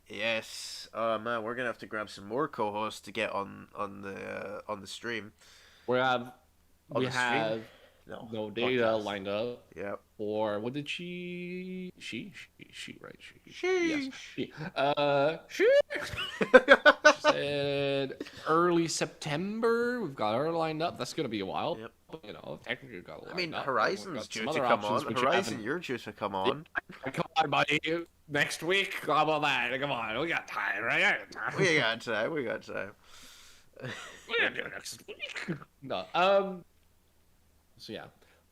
Yes. Oh man, we're gonna have to grab some more co-hosts to get on the stream. we have On we the stream? have No. no data Podcast. lined up. Yep. Or what did she right? Yes. Sheesh. She said early September. We've got her lined up. That's gonna be a while. Yep. Technically we've got it I lined mean, up. Horizon's We've due got to some come other on. options which Horizon, haven't- you're due to come on. Come on, buddy. Next week. How about that? Come on. We got time, right? I got time. We got time. We got time. We're gonna do it next week. No. So yeah,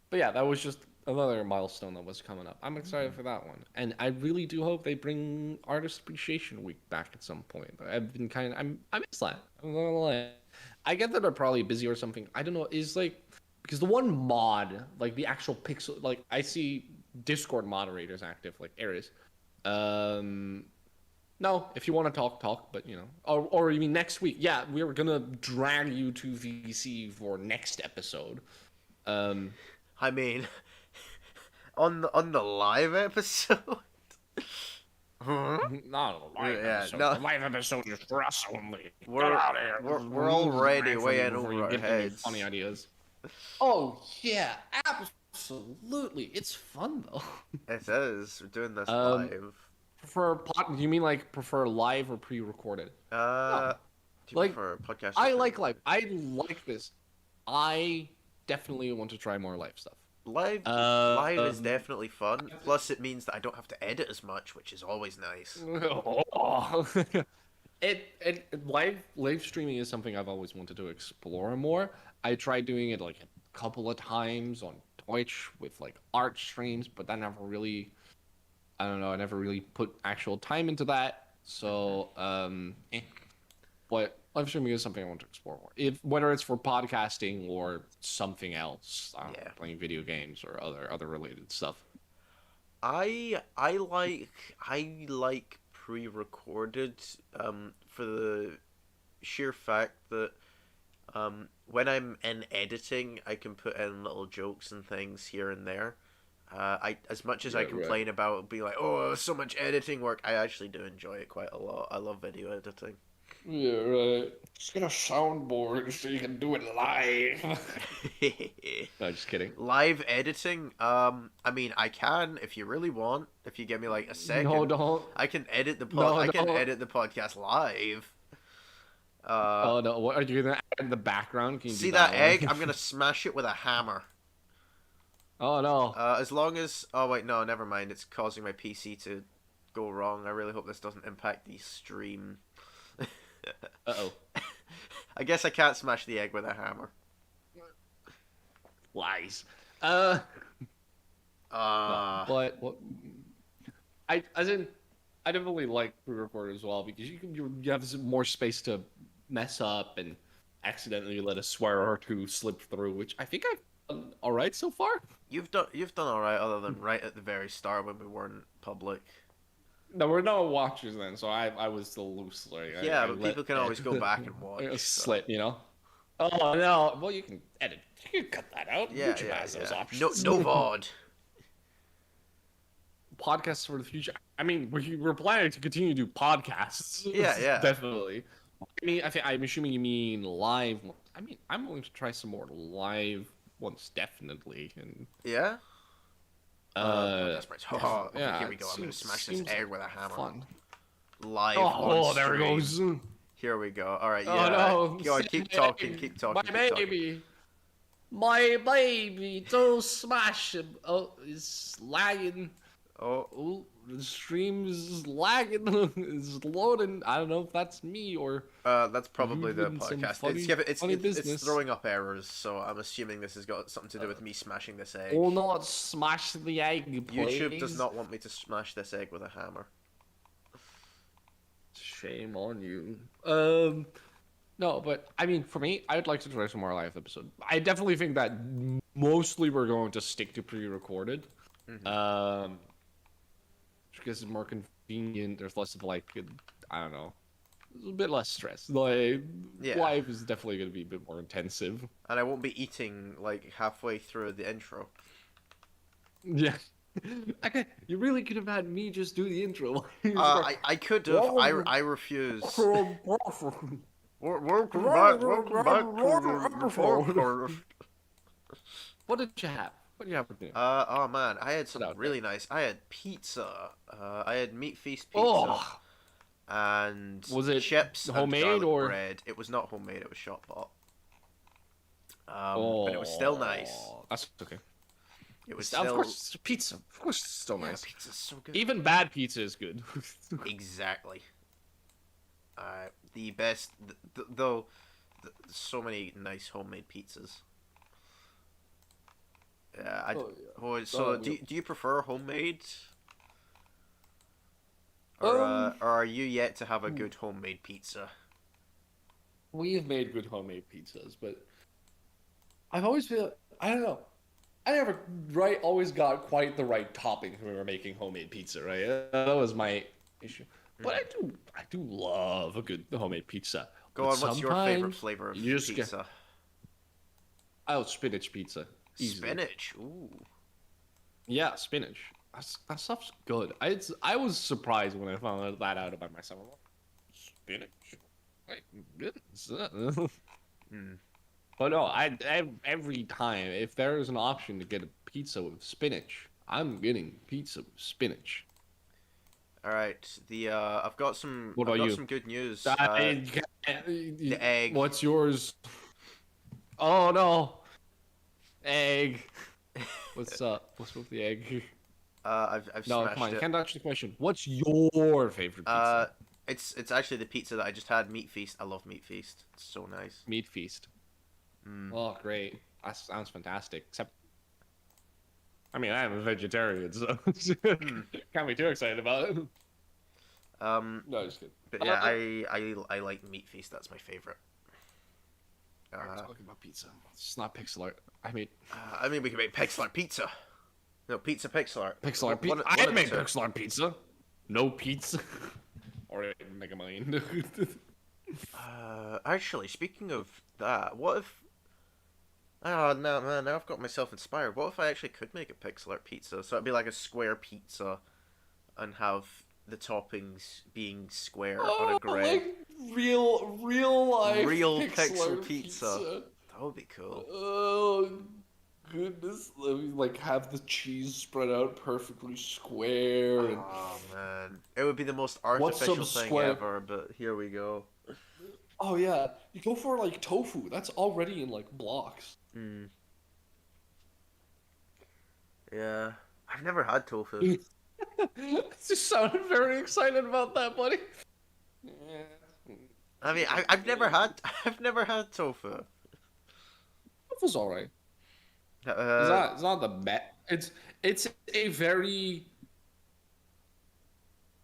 but yeah, that was just another milestone that was coming up. I'm excited for that one, and I really do hope they bring Artist Appreciation Week back at some point. I've been I miss that. I'm not gonna lie. I get that they're probably busy or something. I don't know. Is like because the one mod, like the actual pixel, like I see Discord moderators active, like Ares. No, if you want to talk, but or you mean next week? Yeah, we were gonna drag you to VC for next episode. I mean, on the live episode. Huh? Not a live episode. no. The live episode is for us only. We're- Get out of here. we're already way in Before over you our give me heads. Funny ideas. Oh yeah, absolutely. It's fun though. It is. We're doing this Um, live. Do you mean like prefer live or pre-recorded? Do you like, prefer podcast? I like live. I like this. I definitely want to try more live stuff. Live is definitely fun. Plus, it means that I don't have to edit as much, which is always nice. Live streaming is something I've always wanted to explore more. I tried doing it like a couple of times on Twitch with like art streams, but I never really put actual time into that. So but live streaming is something I want to explore more. Whether it's for podcasting or something else, playing video games or other related stuff. I like pre-recorded for the sheer fact that when I'm in editing, I can put in little jokes and things here and there. As much as I complain about being like, oh, so much editing work, I actually do enjoy it quite a lot. I love video editing. Yeah, right. Just get a soundboard so you can do it live. No, just kidding. Live editing, I mean, I can if you really want. If you give me like a second, No, don't. I can edit the don't. edit the podcast live. Oh no! What are you gonna add in the background? Can you See do that one? egg? I'm gonna smash it with a hammer. Oh no! As long as wait, no, never mind. It's causing my PC to go wrong. I really hope this doesn't impact the stream. Uh-oh. I guess I can't smash the egg with a hammer. Lies. Uh, But what? I definitely like pre-record as well because you have some more space to mess up and accidentally let a swear or two slip through, which I think I've done all right so far. You've done all right, other than right at the very start when we weren't public. No, we're not watchers then, so I was still loose. Like, Yeah, but people can always go back and watch. So. Slip, Oh no! Well, you can edit. You can cut that out. Yeah, YouTube has those No options. VOD. Podcasts for the future. I mean, we're planning to continue to do podcasts. Yeah. Definitely. I mean, I'm assuming you mean live. I mean, I'm willing to try some more live ones, definitely. And Yeah. That's right. Oh, okay, yeah, here we go. I'm gonna smash this egg with a hammer. fun. Live. Oh, on there it stream. goes. Here we go. All right. Oh Yeah. no! Go on. Keep talking. Keep talking. My keep talking. baby. My baby, don't smash him. Oh, it's lagging. Oh, the stream is lagging. It's loading. I don't know if that's me or. That's probably the Moving some podcast. funny- It's funny it's business. throwing up errors, so I'm assuming this has got something to do with me smashing this egg. Oh no! Smash the egg, please. YouTube does not want me to smash this egg with a hammer. Shame on you. No, but I mean, for me, I'd like to try some more live episode. I definitely think that mostly we're going to stick to pre-recorded, Hmm. um, because it's more convenient. There's less of like, I don't know, a bit less stress. Like Yeah, live is definitely going to be a bit more intensive. and I won't be eating like halfway through the intro. Yeah. Okay, you really could have had me just do the intro. Just go, I could have. I refuse. Welcome back. Welcome back to the podcast. What did you have? What did you have for dinner? Oh man, I had Put something out there. really nice. I had pizza. I had meat feast pizza Oh, and was it chips and homemade garlic or? bread. It was not homemade. It was shop bought. But it was still nice. Oh, that's okay. It was Of course, still it's pizza. Of course, it's still yeah. nice. Pizza's so good. Even bad pizza is good. Exactly. The best though. So many nice homemade pizzas. Yeah. Yeah. Oh, so We, do you prefer homemade? Or are you yet to have a good homemade pizza? we've made good homemade pizzas, but I've always feel I don't know. I never always got quite the right toppings when we were making homemade pizza, right? That was my issue. But Hmm. I do love a good homemade pizza. Go But on. What's your favorite sometimes flavor of you just get pizza? spinach pizza easily. Spinach. Ooh. Yeah, spinach. That stuff's good. I was surprised when I found that out about myself. I'm like, spinach. My goodness. Hmm. But no, every time if there is an option to get a pizza with spinach, I'm getting pizza with spinach. All right. What I've about got you? some good news. I, The egg. what's yours? Oh no, egg. What's up? What's with the egg? I've No, come on, smashed you it. can't answer the question. What's your favorite Uh, pizza? it's actually the pizza that I just had. Meat Feast. I love Meat Feast. It's so nice. Meat feast. Mm. Oh, great. That sounds fantastic. Except, I mean, I'm a vegetarian, so Hmm. can't be too excited about it. Um, No, just kidding. but yeah, I like Meat Feast. That's my favorite. We're Uh, talking about pizza. It's not pixel art. I mean, I mean, we can make pixel art pizza. No, pizza pixel art. pixel art One, pizza. one I of the make two. pixel art pizza. No pizza. Or Mega Million. Actually, speaking of that, what if? Oh no, man! Now I've got myself inspired. What if I actually could make a pixel art pizza? So it'd be like a square pizza, and have the toppings being square on a Oh, grid. like real life Real pixel pixel art pizza. pizza. That would be cool. Oh goodness! Let me like have the cheese spread out perfectly square and Oh man, it would be the most what's some artificial thing square? ever. But here we go. Oh yeah, you go for like tofu. That's already in like blocks. Hmm. Yeah, I've never had tofu. Just sounded very excited about that, buddy. Yeah. I mean, I've never had I've never had tofu. Tofu's alright. Uh, It's not the best. It's a very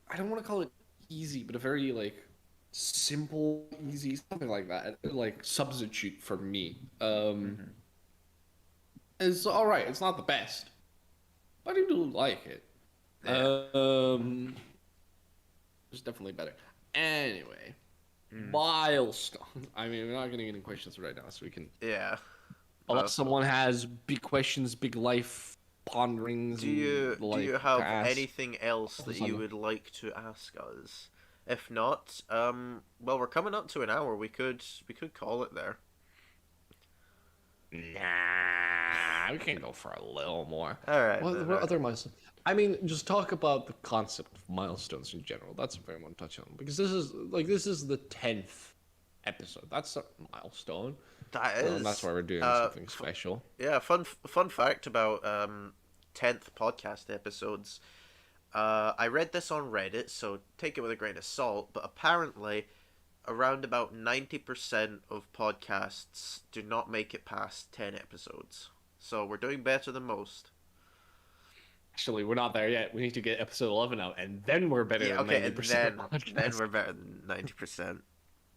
I don't want to call it easy, but a very like simple, easy, something like that. Like substitute for me. mhm. It's all right. It's not the best, but I do like it. Yeah. It's definitely better. Anyway, Mm. milestone. I mean, we're not gonna get any questions right now, so we can. Yeah. Unless someone has big questions, big life ponderings, Do and you the do you like to have ask. anything else that you Something. would like to ask us? If not, well, we're coming up to an hour. We could call it there. Nah, we can go for a little more. All right. Then, What other milestones? I mean, just talk about the concept of milestones in general. That's what I want to touch on because this is the 10th episode. That's a milestone. that is. That's why we're doing uh, something special. yeah. Fun fact about 10th podcast episodes. I read this on Reddit, so take it with a grain of salt. But apparently, around about 90% of podcasts do not make it past 10 episodes. So we're doing better than most. Actually, we're not there yet. We need to get episode 11 out, and then we're better Yeah, than okay, and 90% then of podcasts. we're better than 90%.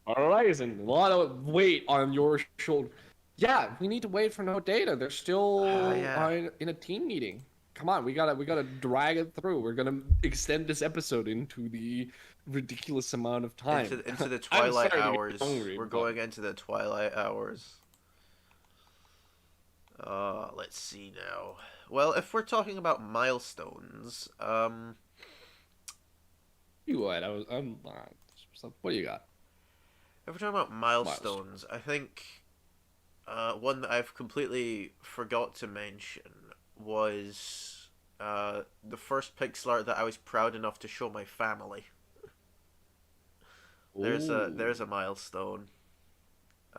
Horizon, a lot of weight on your shoulder. Yeah, we need to wait for no data. They're still Yeah. in a team meeting. Come on, we gotta drag it through. We're gonna extend this episode into the ridiculous amount of time. Into the I'm twilight sorry to be hours. hungry, We're but going into the twilight hours. Let's see now. Well, if we're talking about milestones, you what? What do you got? if we're talking about Milestone. milestones, I think one that I've completely forgot to mention was the first pixel art that I was proud enough to show my family. Ooh. There's a milestone.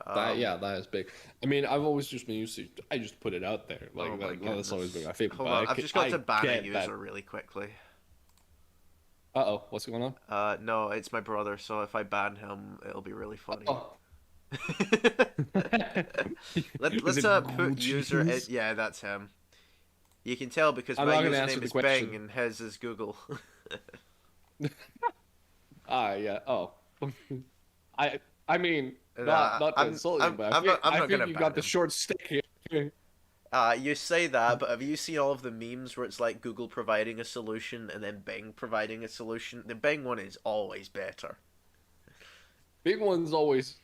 That yeah, that is big. I mean, I've always just been used to. I just put it out there, Oh like my that's always been goodness. my favorite. Hold But on, I've just got I to ban a get that. user really quickly. Uh-oh, what's going on? No, it's my brother, so if I ban him, it'll be really funny. Oh, is Let's it put user. Gucci's? Yeah, that's him. You can tell because I'm my not gonna answer username the is question. Bing and his is Google. Ah, yeah. Oh, I I mean, Nah, not to insult you, but I'm I not think gonna you ban got the him. short stick here. You say that, but have you seen all of the memes where it's like Google providing a solution and then Bing providing a solution? The Bing one is always better. Big one's always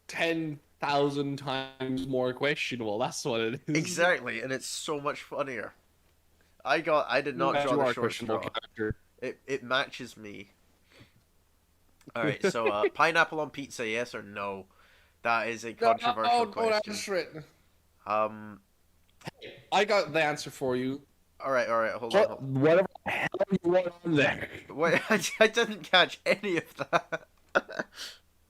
10,000 times more questionable. That's what it is. Exactly, and it's so much funnier. I did not Matt, draw you the are a short questionable straw. character. It matches me. All right, so pineapple on pizza, yes or no? That is a controversial No, don't question. answer it. Um, I got the answer for you. all right, hold on. Hold Whatever the hell you want on there. on. Wait, I didn't catch any of that.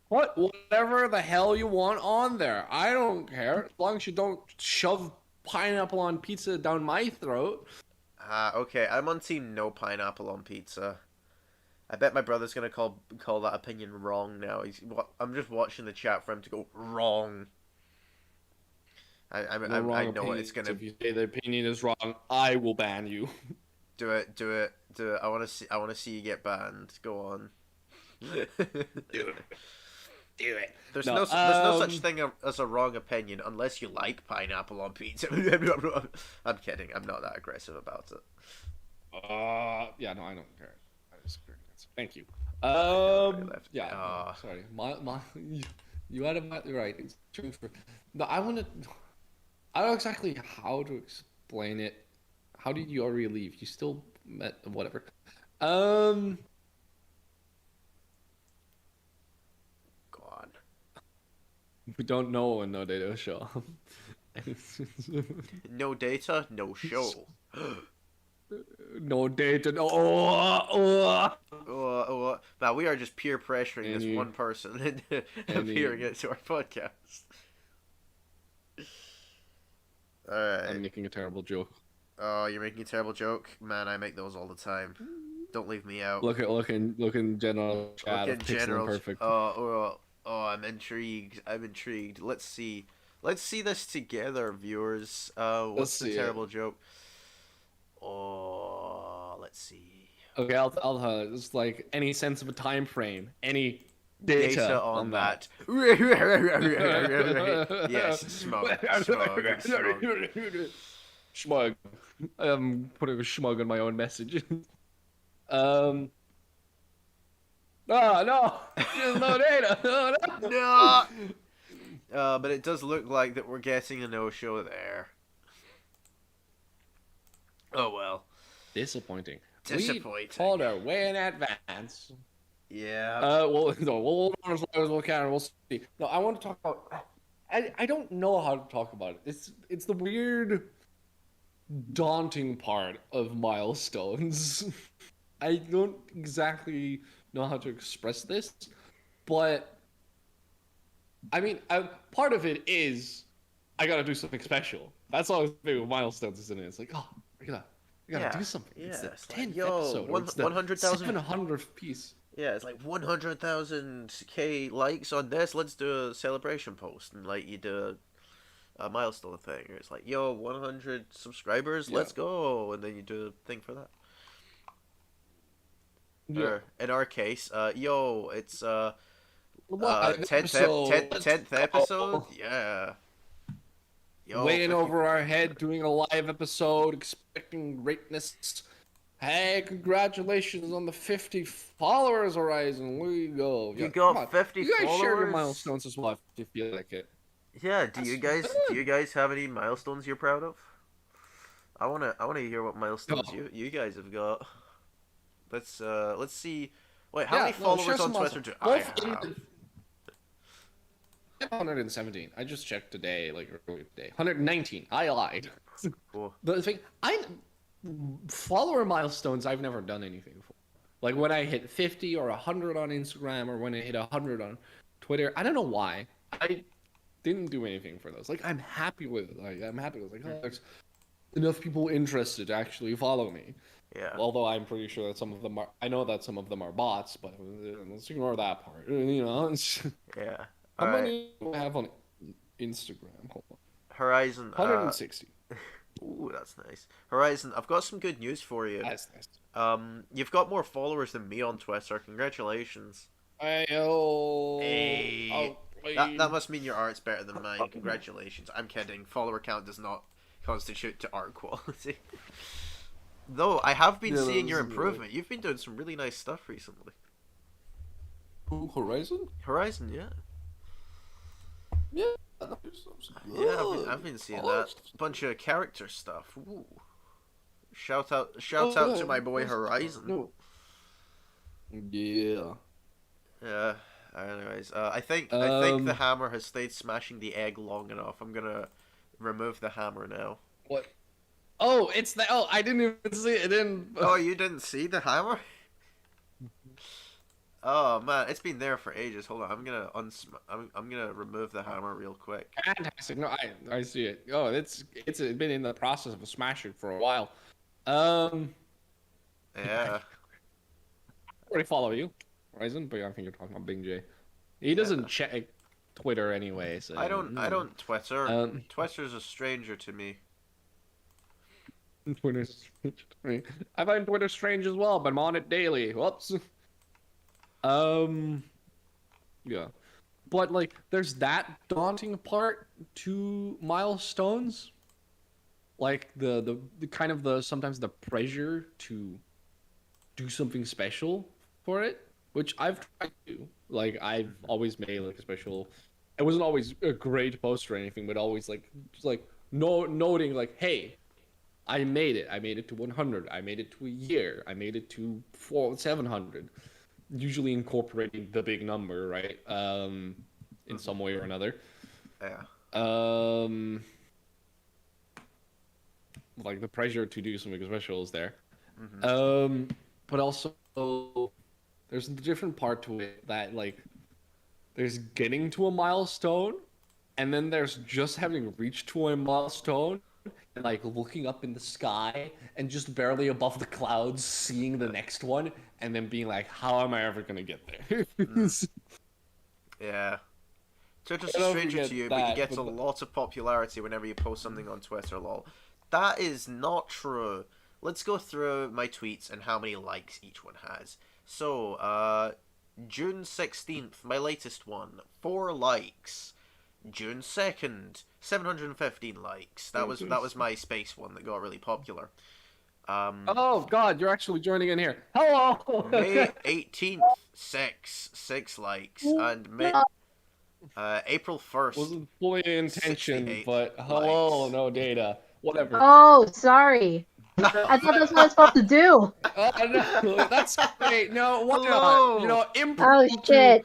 Whatever the hell you want on there. I don't care. As long as you don't shove pineapple on pizza down my throat. Okay, I'm on team no pineapple on pizza. I bet my brother's gonna call that opinion wrong now. I'm just watching the chat for him to go wrong. No wrong I know opinion. it's gonna If you say the opinion is wrong, I will ban you. do it. I wanna see you get banned. Go on. Do it. There's No, there's no such thing as a wrong opinion unless you like pineapple on pizza. I'm kidding. I'm not that aggressive about it. Yeah, no, I don't care. I disagree. Thank you. Left. Yeah. No, sorry. You had it right. It's true for. No, I want to. I don't know exactly how to explain it. How did you already leave? You still met whatever. Um. God. We don't know when no data show. No data, no show. No data. No. Oh. Man, we are just peer pressuring this Any- one person into appearing into our podcast. Alright. I'm making a terrible joke. Oh, you're making a terrible joke? Man, I make those all the time. Don't leave me out. Look in general chat Look of in Pixel general. Imperfect. I'm intrigued. I'm intrigued. Let's see this together, viewers. What's Let's the see terrible joke? Oh, let's see. Okay, I'll it's like any sense of a time frame, any data on that. Yes, smug. Smug. I'm putting a smug in my own message. No, there's no data. No. But it does look like that we're getting a no-show there. Oh well. Disappointing. Disappointing. We told her way in advance. Yeah. Well, no, we'll hold on as long as we can, and we'll see. No, I want to talk about. I don't know how to talk about it. It's the weird, daunting part of milestones. I don't exactly know how to express this, but I mean, part of it is I gotta do something special. That's always the thing with milestones, isn't it? It's like, oh, we gotta do something. Yeah, It's the it's like, 10th yo, episode. Or it's the 100,000 700th piece. Yeah, it's like 100,000 likes on this. Let's do a celebration post, and like you do a milestone thing. It's like, yo, 100 subscribers, let's go, and then you do a thing for that. Yeah. Or in our case, yo, it's Live 10th episode. Let's 10th episode. go. Yeah. Yo, Way in 50 over our head, doing a live episode, expecting greatness. Hey, congratulations on the 50 followers, Horizon. There you go. You Yeah, come got on. 50 You guys share your followers? milestones as well if you feel like it. Yeah, That's do good. you guys have any milestones you're proud of? I wanna hear what milestones No. you guys have got. Let's see. Wait, how Yeah, many no, followers share on some Twitter milestones. do I Both in have? the 117. I just checked today, like earlier today. 119. I lied. Cool. The thing, I follower milestones. I've never done anything for. Like when I hit 50 or 100 on Instagram, or when I hit 100 on Twitter. I don't know why. I didn't do anything for those. Like I'm happy with. Like oh, there's enough people interested to actually follow me. Yeah. Although I'm pretty sure that some of them are. I know that some of them are bots, but let's ignore that part. You know. Yeah. How All right. many do I have on Instagram? Hold on. Horizon. 160. Ooh, that's nice. Horizon, I've got some good news for you. That's nice. You've got more followers than me on Twitter. Congratulations. Hey. That must mean your art's better than mine. Congratulations. I'm kidding. Follower count does not constitute to art quality. Though I have been seeing your improvement. You've been doing some really nice stuff recently. Ooh, Horizon? Horizon, yeah. Yeah. Yeah, I've been seeing that. Bunch of character stuff. Ooh. Shout out to my boy Horizon. No. Yeah. Yeah. Anyways, I think the hammer has stayed smashing the egg long enough. I'm gonna remove the hammer now. What? Oh, it's the. Oh, I didn't even see it. Oh, you didn't see the hammer? Oh man, it's been there for ages. Hold on, I'm gonna remove the hammer real quick. Fantastic. No, I see it. Oh, it's been in the process of smashing for a while. Yeah. I already follow you, Horizon, but I think you're talking about Bing J. He doesn't check Twitter anyway, so I don't Twitter. Twitter's a stranger to me. Twitter's strange to me. I find Twitter strange as well, but I'm on it daily. Whoops. Yeah. But like there's that daunting part to milestones. Like the kind of the sometimes the pressure to do something special for it, which I've tried to do. Like I've always made like a special. It wasn't always a great post or anything, but always like just like noting like, hey, I made it. I made it to 100. I made it to a year. I made it to 700. Usually incorporating the big number, right? In some way or another. Yeah. Like the pressure to do something special is there. Mm-hmm. But also there's a different part to it that like there's getting to a milestone, and then there's just having reached to a milestone and like looking up in the sky and just barely above the clouds seeing the next one and then being like, how am I ever gonna get there? Yeah. Twitter's I a don't stranger forget to you, that, but you get but- a lot of popularity whenever you post something on Twitter, lol. That is not true. Let's go through my tweets and how many likes each one has. So, June 16th, my latest one, 4 likes. June 2nd, 715 likes. That was my space one that got really popular. Oh God, you're actually joining in here. Hello. May 18th, 6 likes, and April 1st. Wasn't fully intention, 68 but hello, likes. no data. Whatever. Oh, sorry. I thought that's what I was supposed to do. Oh, no, that's great. No, what Hello. not? You know, Oh impromptu. shit.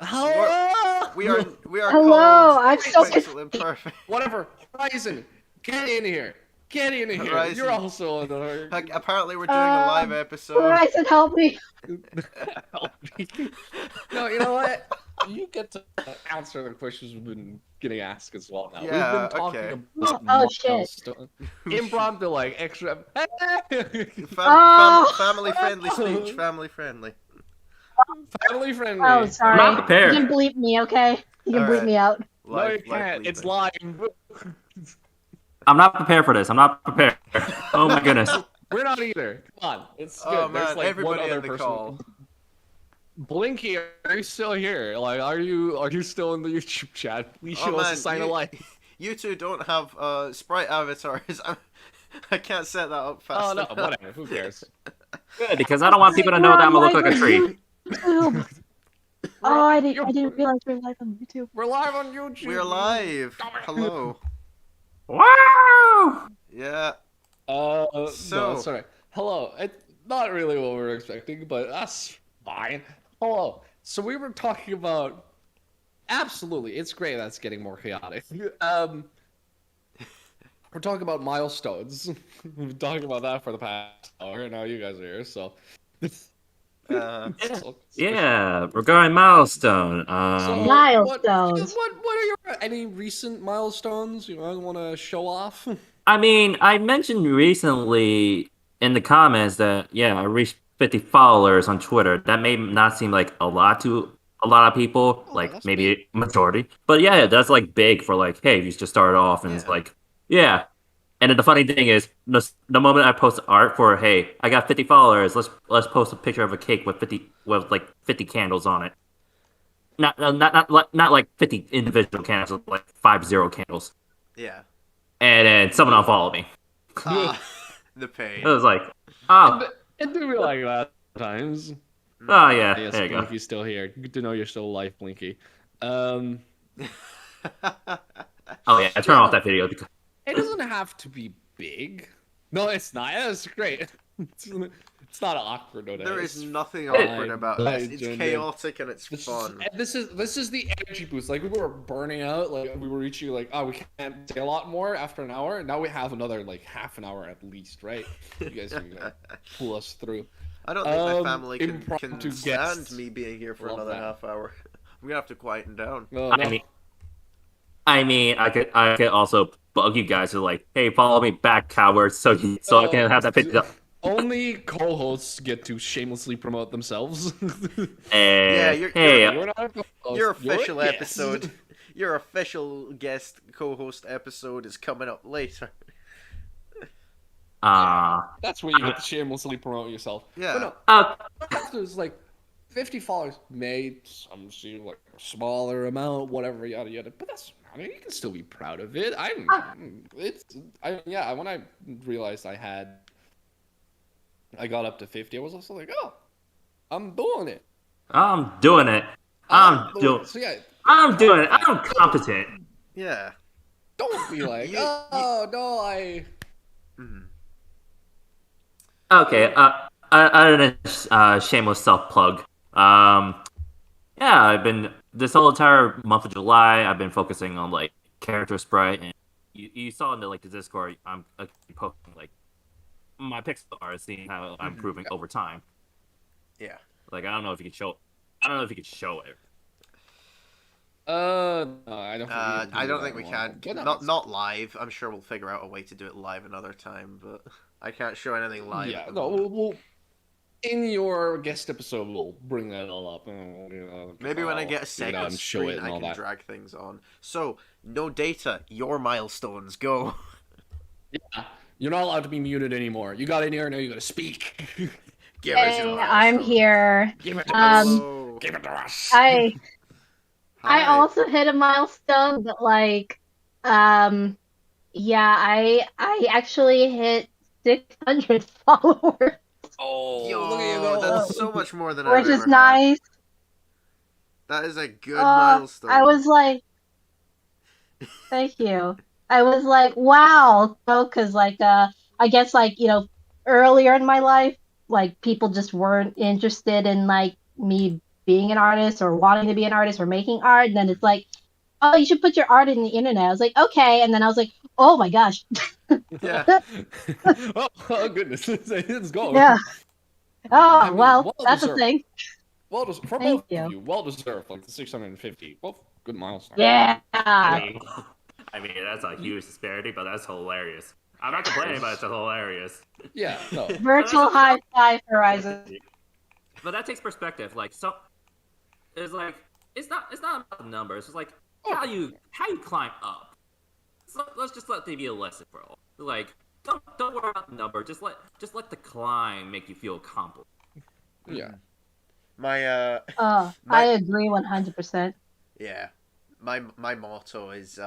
Hello. We are Hello, called I'm so Pixel Imperfect. Whatever. Horizon, get in here. Get in here. Horizon. You're also another. Apparently, we're doing a live episode. Horizon, help me. No, you know what? You get to answer the questions we've been getting asked as well now. Yeah, We've been talking okay. about Oh, shit. milestone- impromptu, like extra. Oh. Family friendly speech. Family friendly. Family friendly. Oh, sorry. not You prepared. can bleep me, okay? You can bleep Alright. me out. No, you can't. bleeping. It's live. I'm not prepared for this. I'm not prepared. Oh my goodness. We're not either. Come on, it's good. Oh There's man, like everybody one other in the person. call. Blinky, are you still here? Like, are you still in the YouTube chat? Please Oh show us a man, sign of life. you two don't have sprite avatars. I can't set that up Oh fast no, enough. whatever. Who cares? Good, because I don't want people to know We're that I'm on gonna look live like a on tree. YouTube. Oh, I didn't realize we were live on YouTube. We're live on YouTube. We're live. Hello. Wow! Yeah. No, So- it's alright. Hello. It's not really what we were expecting, but that's fine. Hello. So we were talking about. Absolutely, it's great. That's getting more chaotic. We're talking about milestones. We've been talking about that for the past hour. Now you guys are here, so. Yeah, regarding milestone. So, Milestones. What are your any recent milestones you want to show off? I mean, I mentioned recently in the comments that I reached 50 followers on Twitter. That may not seem like a lot to a lot of people, Oh, like that's maybe a majority, but yeah, that's like big for like, hey, you just started off, and it's Yeah. like, yeah. And then the funny thing is, the moment I post art for, hey, I got 50 followers, let's post a picture of a cake with 50 candles on it. Not like 50 individual candles, like 50 candles. Yeah. And then someone unfollowed me. Ah, the pain. It was like, oh, It do be like that times. oh yeah, Yes, there you go. Blinky's still here. Good to know you're still alive, Blinky. Oh yeah, I turned off that video because It doesn't have to be big. No, it's not. It's great. It's not awkward. No, There is nothing fine. awkward about I this. It's joined in. chaotic and it's This fun. this is the energy boost. Like we were burning out. Like we were reaching like, oh, we can't say a lot more after an hour. And now we have another like half an hour at least, right? You guys can pull us through. I don't think my family can impromptu stand guests. me being here for Love another that. half hour. I'm gonna have to quieten down. No, no. I mean, I could also bug you guys to like, hey, follow me back, cowards, so I can have that picture. Only co-hosts get to shamelessly promote themselves. Yeah, Hey, You're not a co-host, Your you're a official guest. episode, your official guest co-host episode is coming up later. That's where you get to shamelessly promote yourself. Yeah. But no, uh, there's like 50 followers, made some see like a smaller amount, whatever, yada yada. But that's, I mean, you can still be proud of it. When I realized I got up to 50, I was also like, oh, I'm doing it. I'm doing it. I'm doing So yeah, it. I'm competent. Yeah. don't be like, You- oh no, I. Mhm. Okay. Other than shameless self plug. I've been this whole entire month of July. I've been focusing on like character sprite, and you saw in the Discord. I'm posting like my pixel art, seeing how I'm improving over time. Yeah. Like I don't know if you could show. I don't know if you could show it. No, I don't. I don't think we can. But no, Not live. I'm sure we'll figure out a way to do it live another time, but I can't show anything live. Yeah, at the no, moment. we'll in your guest episode, we'll bring that all up. Maybe when I get a and second show screen, it and I all can that. drag things on. So, no data. Your milestones. Go. Yeah, you're not allowed to be muted anymore. You got in here, now you got to speak. Give us your Hey, I'm milestones. here. Give it to Um, us. Hello. Give it to us. I Hi. also hit a milestone, but like, yeah, I actually hit 600 followers, Oh, Yo, look at you go. that's so much more than I've which ever is had. nice. That is a good Uh, milestone. I was like, thank you. I was like, wow. No, because like, I guess like, earlier in my life, like people just weren't interested in like me being an artist or wanting to be an artist or making art. And then it's like, oh, you should put your art in the internet. I was like, okay. And then I was like, oh my gosh. Yeah. Oh goodness, it's going. Yeah. Oh, I mean, well, that's a deserved. thing. Well, for Thank both of you. you, well deserved. Like the 650, both good milestones. Yeah. I mean, that's a huge disparity, but that's hilarious. I'm not complaining, but it's hilarious. Yeah, no. Virtual high five, Horizon. But that takes perspective. Like, so it's like it's not about the numbers. It's like how you climb up. So let's just let there be a lesson, bro. Like, don't worry about the number. Just let the climb make you feel accomplished. Yeah. My I my agree 100%. yeah, my motto is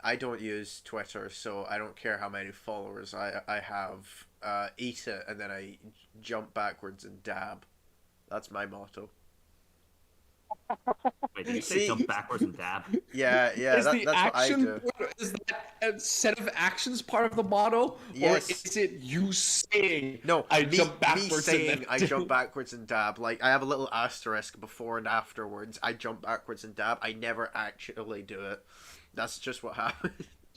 I don't use Twitter, so I don't care how many followers I have. Eat it, and then I jump backwards and dab. That's my motto. Wait, did you say See, jump backwards and dab? yeah, Is the that's what I action do. is that a set of actions part of the motto, or Yes. is it you saying No, I me jump me backwards and saying then I jump backwards and dab. Like I have a little asterisk before and afterwards. I jump backwards and dab. I never actually do it. That's just what happens.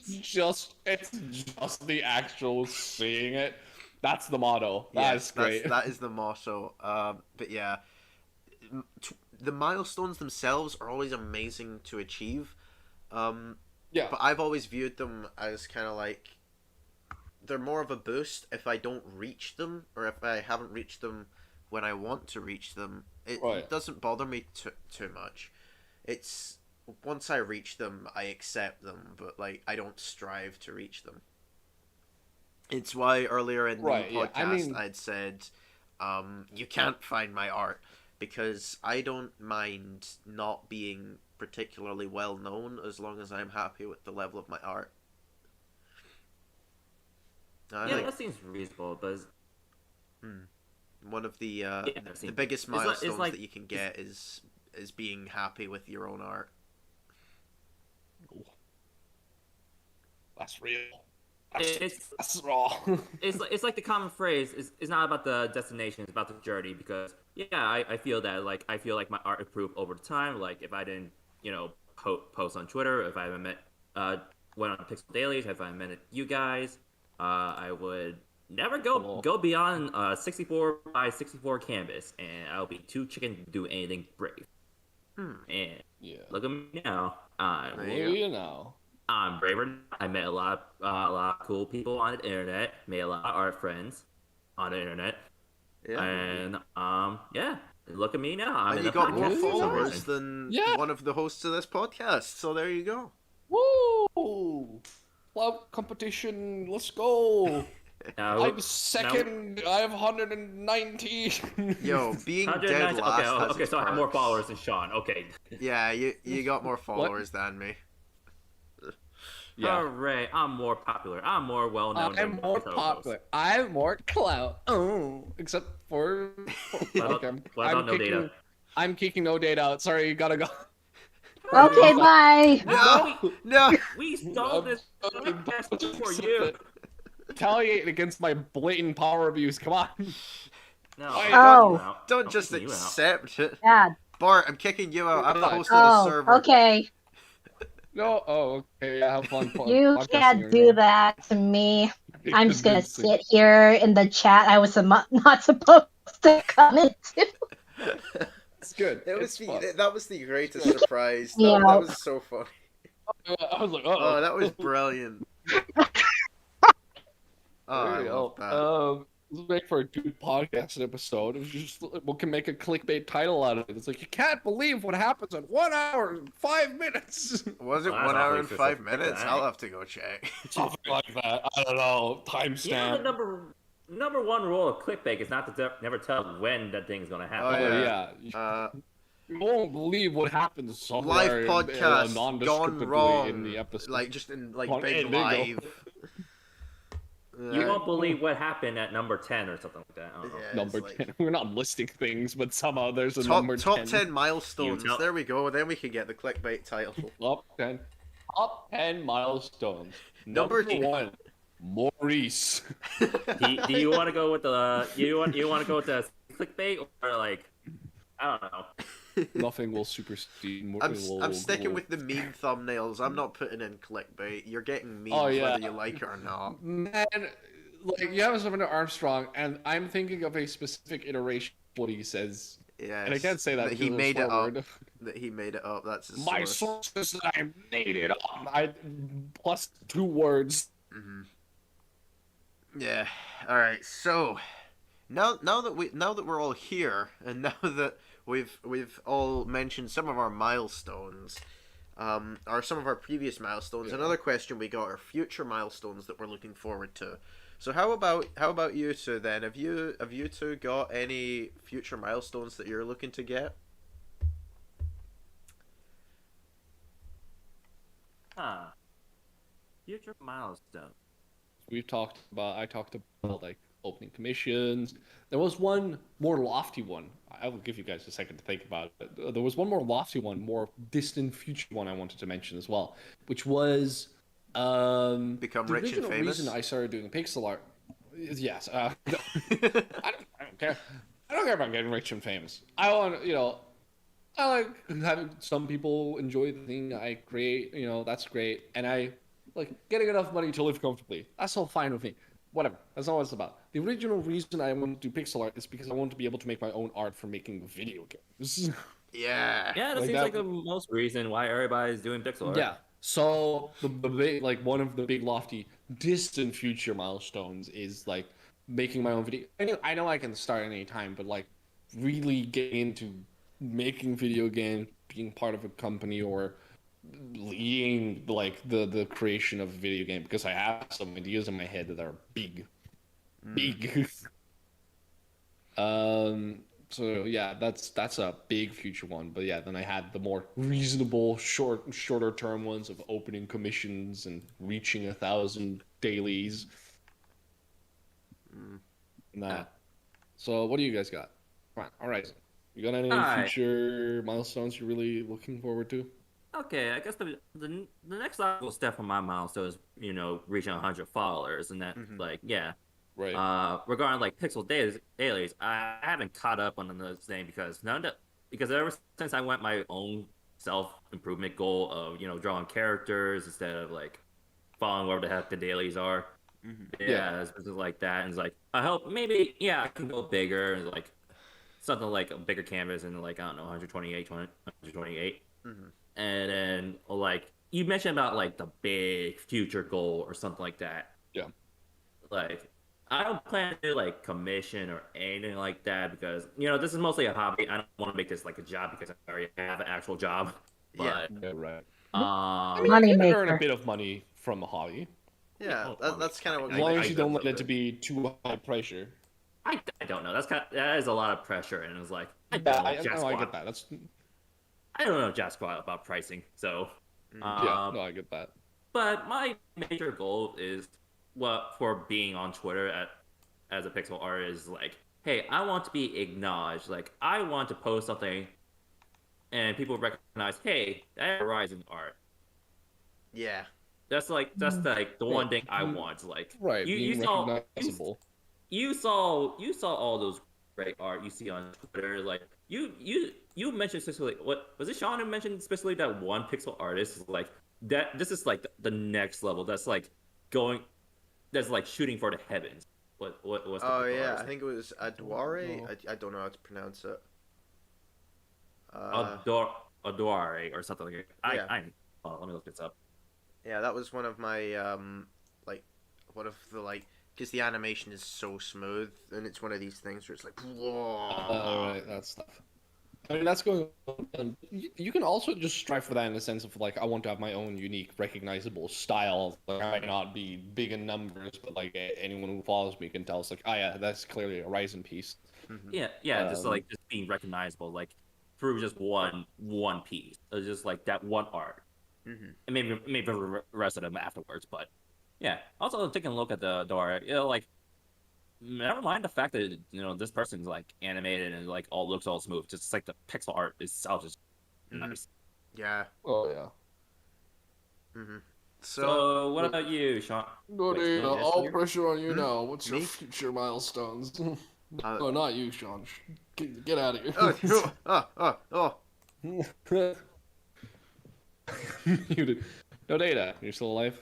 it's just the actual saying it. That's the motto. Yes, That's great. that is the motto. But yeah, the milestones themselves are always amazing to achieve. Um, Yeah. but I've always viewed them as kind of like they're more of a boost if I don't reach them or if I haven't reached them when I want to reach them. It Right. doesn't bother me too much. It's once I reach them, I accept them, but like I don't strive to reach them. It's why earlier in the Right, yeah. podcast I mean, I'd said, you can't find my art because I don't mind not being particularly well known as long as I'm happy with the level of my art. I Yeah, think that seems reasonable, but one of yeah, that the seems, biggest it's like, milestones it's like that you can get is being happy with your own art. that's real. it's That's raw. it's like the common phrase is not about the destination, it's about the journey. Because yeah, I feel that like I feel like my art improved over time. Like if I didn't post on Twitter, if I haven't met went on Pixel Dailies, if I met you guys, I would never go beyond 64 by 64 canvas, and I'll be too chicken to do anything brave. And Yeah. look at me now. There Well, you go. you know. I'm braver. I met a lot of cool people on the internet. Made a lot of art friends on the internet. Yeah. And yeah, look at me now. I'm And in you a got more podcast followers situation. than Yeah. one of the hosts of this podcast, so there you go. Woo! Club competition. Let's go. Now, I'm second. I have 190. Yo, being dead 190. last Okay, has okay, its so I have more perks. followers than Sean. Okay. Yeah, you got more followers than me. Yeah. Hooray! I'm more popular. I'm more well known. I'm more popular. I have more clout. Oh, except for What about no kicking. data? I'm kicking no data out. Sorry, you gotta go. Okay, bye. No, no. We stole this podcast for you. Retaliate against my blatant power abuse. Come on. No, Oh. I'm kicking you out. Don't I'm just kicking you out. accept it. Dad. Bart, I'm kicking you out. I'm the host of the Oh, server. okay. No. Oh, okay. Yeah, have fun. You podcasting, can't do everyone. that to me. I'm just gonna Convincing. sit here in the chat I was not supposed to come into. It's good. It was It's fun. that was the greatest surprise. Yeah. That was so funny. I was like, Oh, that was brilliant. Oh, I love that. Let's make for a good podcast episode. It was just we can make a clickbait title out of it. It's like you can't believe what happens in 1 hour and 5 minutes. Was it Well, that's 1 hour awfully and 5 specific, minutes? dang. I'll have to go check. Something like that. I don't know. You know, Timestamp. the number one rule of clickbait is not to never tell when that thing's gonna happen. Oh, yeah. Uh, You won't believe what happens somewhere live podcast gone nondescriptively wrong. in the episode. Like just in like On big Indigo. live. You won't believe what happened at number 10 or something like that. I don't know. Yeah, number it's like 10. We're not listing things, but somehow there's a top number top 10. 10 milestones. You tell- There we go. Then we can get the clickbait title. Top 10. Top 10 milestones. Number Number 1. Maurice. Do you want to go with the you want to go with the clickbait or like I don't know. Nothing will supersede. I'm sticking with the meme thumbnails. I'm not putting in clickbait. You're getting memes Oh, yeah. whether you like it or not. Man, like you have something to Armstrong, and I'm thinking of a specific iteration of what he says, Yeah, and I can't say that he because made it's it a up. word. That he made it up. That's his My source. source is that I made it up. I plus 2 words. Yeah. All right. So now that we're all here, and now that we've all mentioned some of our milestones, or some of our previous milestones. Yeah. Another question we got are future milestones that we're looking forward to. So how about you two then? Have you two got any future milestones that you're looking to get? Huh. Future milestone. I talked about like opening commissions. There was one more lofty one. I will give you guys a second to think about it. There was one more lofty one, more distant future one I wanted to mention as well, which was Become the rich and original famous? reason I started doing pixel art. Yes, no, I don't care. I don't care about getting rich and famous. I want, I like having some people enjoy the thing I create. That's great, and I like getting enough money to live comfortably. That's all fine with me. Whatever. That's not what it's about. The original reason I want to do pixel art is because I want to be able to make my own art for making video games. Yeah. Yeah, that Like seems that- like the most reason why everybody's doing pixel art. Yeah. So the big, like one of the big lofty distant future milestones is like making my own video. I know I can start at any time, but like really getting into making video games, being part of a company, or leading like the creation of a video game, because I have some ideas in my head that are big. um so yeah, that's a big future one. But yeah, then I had the more reasonable shorter term ones of opening commissions and reaching 1,000 dailies. Nah. So what do you guys got? Come on, Horizon. You got any Alright. future milestones you're really looking forward to? Okay, I guess the next logical step on my milestone is reaching 100 followers, and that yeah. Right. Regarding like Pixel dailies, I haven't caught up on the thing because ever since I went my own self improvement goal of drawing characters instead of like following whatever the heck the dailies are. Yeah, it's just like that, and it's like I hope maybe I can go bigger and like something like a bigger canvas and like I don't know 128. And then like you mentioned about like the big future goal or something like that. Yeah. Like I don't plan to do like commission or anything like that because this is mostly a hobby. I don't want to make this like a job because I already have an actual job. Yeah. But Yeah, right. um, You Money can maker. earn a bit of money from a hobby, Yeah, that's kind of what as long we as you don't let do. it to be too high pressure. I don't know. That is a lot of pressure, and it's like I Yeah, don't know I jack get squat. that. That's I don't know jack squat about pricing. So, yeah, no, I get that. but my major goal is for being on Twitter as a pixel artist is like, hey, I want to be acknowledged. Like, I want to post something, and people recognize, hey, that's Horizon art. Yeah. That's like the one thing I want. Like, Right, you being saw recognizable. you saw all those great art you see on Twitter. Like, you mentioned specifically what was it? Sean who mentioned specifically that one pixel artist is like that. This is like the next level. That's like going. That's like shooting for the heavens. What's the Oh pixel yeah, artist? I think it was Adware. No. I don't know how to pronounce it. Adore or something like that. Yeah. Let me look this up. Yeah, that was one of my like one of the like because the animation is so smooth and it's one of these things where it's like whoa. Right, that stuff. I mean, that's going on. And you can also just strive for that in the sense of like, I want to have my own unique, recognizable style. Like, I might not be big in numbers, but like anyone who follows me can tell it's like, oh yeah, that's clearly a Horizon piece. Yeah, just being recognizable, like through just one piece, just like that one art, and maybe the rest of them afterwards. But yeah, also taking a look at the art, like never mind the fact that this person's like animated and like all looks all smooth. Just like the pixel art itself is nice. Yeah. Oh yeah. So what about you, Sean? Wait, no, all yes, pressure on you now. What's your Me? future milestones? No, not you, Sean. Get out of here. Oh. You did. No, Data, you're still alive?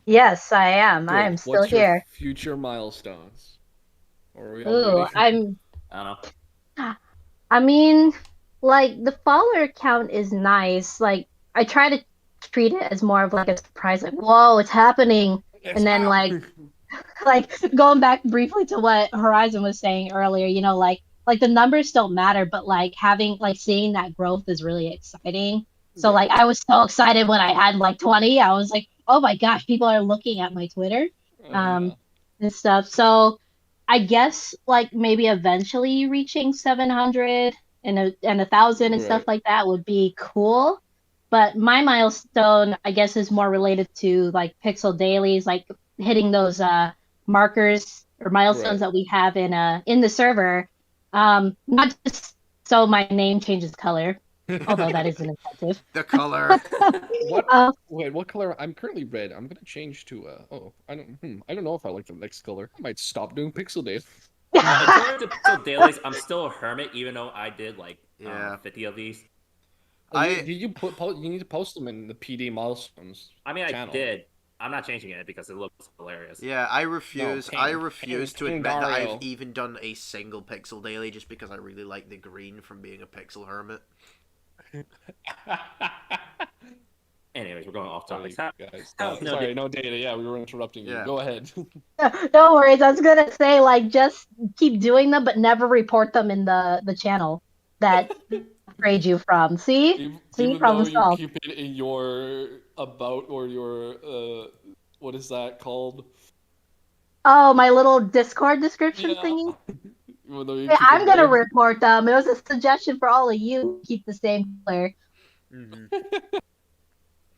Yes, I am. I Good. am still What's your here. future milestones? Or are we all Ooh, ready? I don't know. I mean, like the follower count is nice. Like I try to treat it as more of like a surprise, like whoa, it's happening. It's And then happening. like going back briefly to what Horizon was saying earlier, like the numbers don't matter, but like seeing that growth is really exciting. So Yeah. like I was so excited when I had like 20. I was like, oh my gosh, people are looking at my Twitter. Yeah. and stuff. So I guess like maybe eventually reaching 700 and 1,000 and stuff Right. like that would be cool. But my milestone, I guess, is more related to like pixel dailies, like hitting those markers or milestones Right. that we have in the server. Not just so my name changes color, although that is an incentive. The color. What? Uh, Wait, what color? I'm currently red. I'm gonna change to oh, I don't know if I like the next color. I might stop doing pixel days. According to Pixel Dailies, I'm still a hermit, even though I did like I don't know, Yeah. 50 of these. You you need to post them in the PD milestones I mean, I channel. did. I'm not changing it because it looks hilarious. Yeah, I refuse. No, I pink, refuse pink, to pink admit that I've Dario. even done a single pixel daily, just because I really like the green from being a pixel hermit. Anyways, we're going off topic. Sorry, guys. No, Sorry, no data. Yeah, we were interrupting you. Yeah. Go ahead. no worries. I was gonna say like just keep doing them, but never report them in the channel that grade you from. See, Even though problem you solved. keep it in your about or your what is that called? Oh, my little Discord description Yeah. thingy. Even though you Yeah, keep I'm it gonna there. report them. It was a suggestion for all of you to keep the same color. Mm-hmm.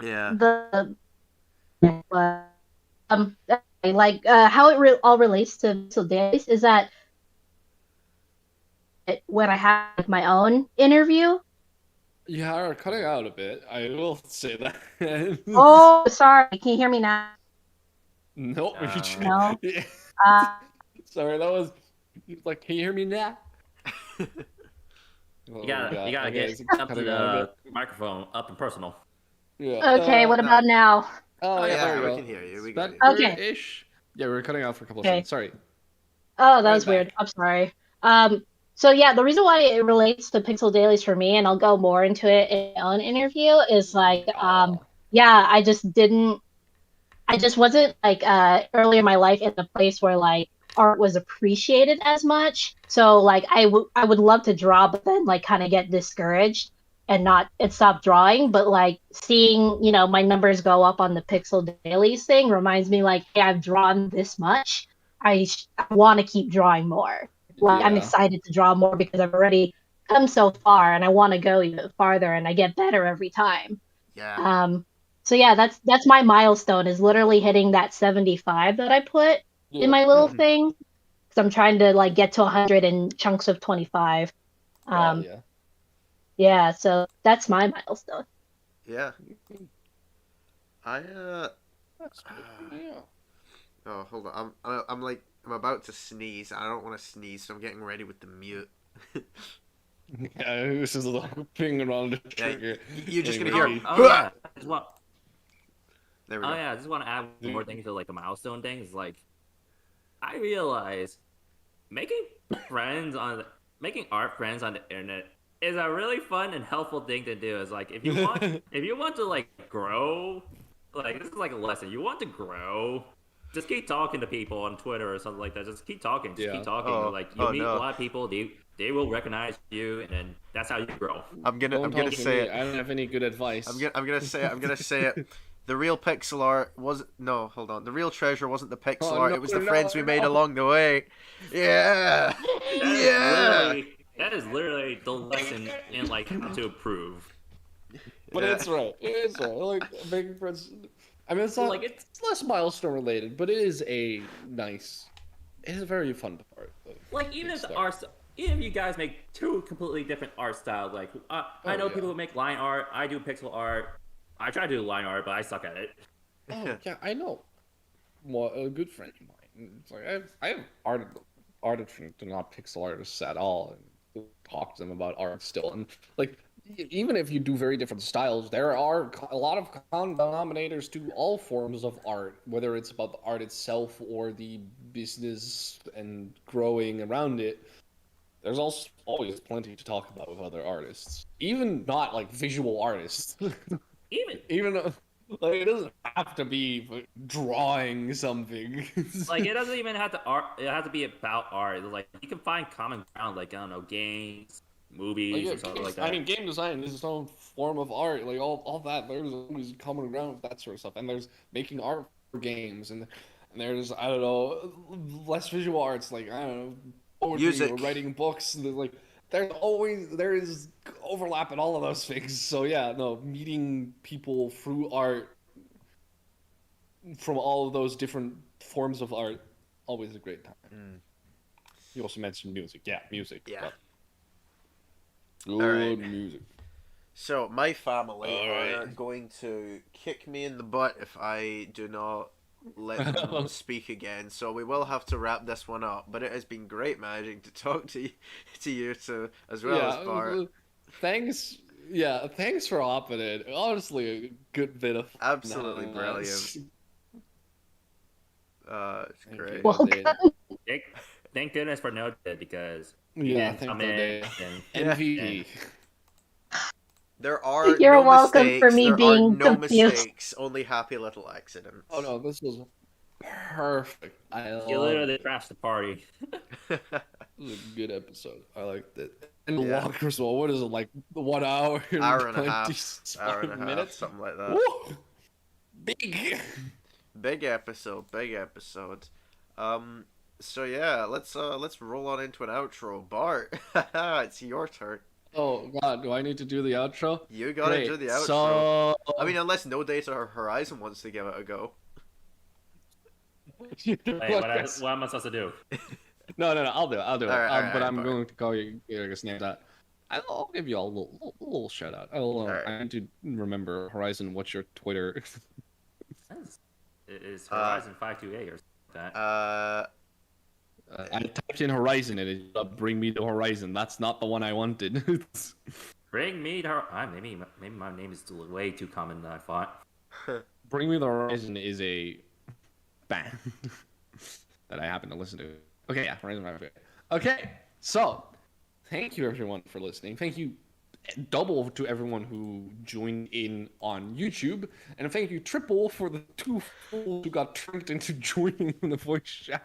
Yeah. The like how it all relates to Pixel Days is that when I have like, my own interview. You are cutting out a bit. I will say that. Oh, sorry. Can you hear me now? Nope. No. Yeah. Uh, Sorry, that was like, can you hear me now? You gotta Okay, get it's up to cutting out a the bit. microphone up and personal. Yeah. okay. What about now? Oh, Oh yeah, there yeah, we we go. can hear you. We got you. Okay. Better-ish. Yeah, we were cutting out for a couple of Okay. seconds. Sorry. Oh, that Right was weird. back. I'm sorry. So yeah, the reason why it relates to Pixel Dailies for me, and I'll go more into it in my own interview, is like, Oh. yeah, I just wasn't like earlier in my life in a place where like art was appreciated as much. So like I would love to draw, but then like kind of get discouraged and stop drawing. But like seeing my numbers go up on the Pixel Dailies thing reminds me like, hey, I've drawn this much. I want to keep drawing more. Like I'm Yeah. excited to draw more because I've already come so far and I want to go even farther and I get better every time. Yeah. So yeah, that's my milestone is literally hitting that 75 that I put in Yeah. my little Mhm. thing because I'm trying to like get to 100 in chunks of 25. Oh, Um, yeah. yeah, so that's my milestone. Yeah. I That's good. Yeah. Oh, hold on. I'm like I'm about to sneeze. I don't want to sneeze, so I'm getting ready with the mute. Yeah, this is like ping around the Yeah, trigger. you're just gonna Anyway. hear. Oh yeah, I just want. There we Oh go. yeah, I just want to add one more thing to like the milestone thing. Is like, I realize making making art friends on the internet is a really fun and helpful thing to do. Is like if you want to like grow, like this is like a lesson. You want to grow, just keep talking to people on Twitter or something like that. Just keep talking. Just Yeah. keep talking. Oh, Like you'll meet no. a lot of people. They will recognize you, and then that's how you grow. I'm Don't gonna talk to say me. it. I don't have any good advice. I'm gonna say it. I'm gonna say it. The real pixel art was no. Hold on. The real treasure wasn't the pixel Oh, art. no, It was the no, friends we made no. along the way. Yeah. That Yeah. that is literally the lesson in like how to improve. But Yeah. it's right. It's right. Like making friends. I mean, it's not Like, like it's less milestone related, but it is a very fun part. Of Like even if the Kickstarter. art, even if you guys make two completely different art styles, like I know yeah. people who make line art. I do pixel art. I try to do line art, but I suck at it. Oh yeah, I know. Well, a good friend of mine. It's like I have artists they're not pixel artists at all, and talk to them about art still. And like, even if you do very different styles, there are a lot of common denominators to all forms of art, whether it's about the art itself or the business and growing around it. There's also always plenty to talk about with other artists, even not like visual artists. Even Like it doesn't have to be drawing something. like it doesn't even have to art. It has to be about art. Like you can find common ground, like I don't know, games, movies, Like, or something like I that. mean, game design is its own form of art. Like all that, there's always common ground with that sort of stuff. And there's making art for games, and And there's, I don't know, less visual arts, like, I don't know, poetry Music. or writing books. And like, there is overlap in all of those things. So yeah, no, meeting people through art from all of those different forms of art, always a great time. You also mentioned music. Yeah, music. Yeah. Good Alright. music. So my family are Alright. going to kick me in the butt if I do not let them speak again. So we will have to wrap this one up. But it has been great managing to talk to you two as well as Bart. Thanks. Yeah, thanks for hopping in. Honestly, a good bit of Absolutely brilliant. It's great. Well, Thank goodness for No Did, because he Yeah, didn't thank come No in Did. and MVP. There are You're no welcome mistakes. for me There are being no confused. mistakes. Only happy little accidents. Oh no, this was perfect. I he love literally it. crashed the party. This was a good episode. I liked it. And Yeah. long as well. What is it, like 1 hour and Hour and a 20 half. Hour and a half. minutes? Something like that. Woo! Big. Big episode. Big episode. So yeah, let's roll on into an outro. Bart, it's your turn. Oh god, do I need to do the outro? You gotta Great. do the outro. So I mean, unless No Data or Horizon wants to give it a go. Wait, what am I supposed to do? No, I'll do it. Alright, But alright, I'm Bart. going to call you guys names out. I'll give you all a little shout out. Alright. I need to remember Horizon. What's your Twitter? It is Horizon 528 or something like that. I typed in Horizon and it bring me to Horizon. That's not the one I wanted. Bring me to maybe my name is way too common than I thought. Bring Me the Horizon is a band that I happen to listen to. Okay, yeah, Horizon 5. Okay, so thank you everyone for listening. Thank you double to everyone who joined in on YouTube, and thank you triple for the 2 fools who got tricked into joining the voice chat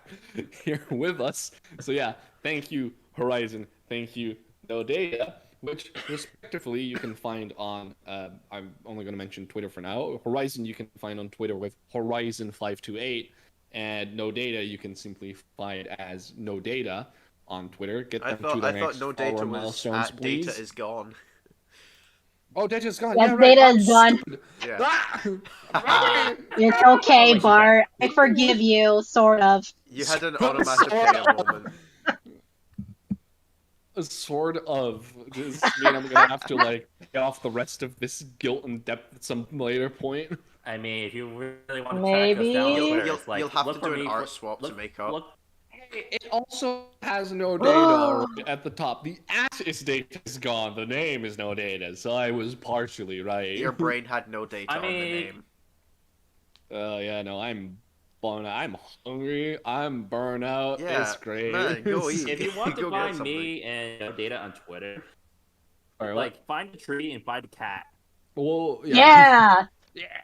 here with us. So yeah, thank you Horizon, thank you No Data, which respectively you can find on I'm only going to mention Twitter for now. Horizon you can find on Twitter with Horizon528, and No Data you can simply find as No Data on Twitter. Get them to their next No Data follower was milestones, at please. Data is gone. Oh, Data's gone. Yes, Yeah, right. Data I'm is gone. stupid. Yeah. Ah! It's okay, Oh, Bart. I forgive you, sort of. You had an onomatopoeia moment. Sort of. Does this mean I'm gonna have to like get off the rest of this guilt and depth at some later point? I mean, if you really want to Maybe. track us down on Twitter, it's like, You'll have look to for do an me art for- swap to look- make up. look- It also has no data at the top. The is data is gone. The name is no data, so I was partially right. Your brain had no data I on the mean- name. Yeah, no, I'm hungry. I'm burnt out. Yeah, It's great. man, go eat. If you want Go to get find something. me and No Data on Twitter, Alright, like find the tree and find the cat. well, Yeah. Yeah.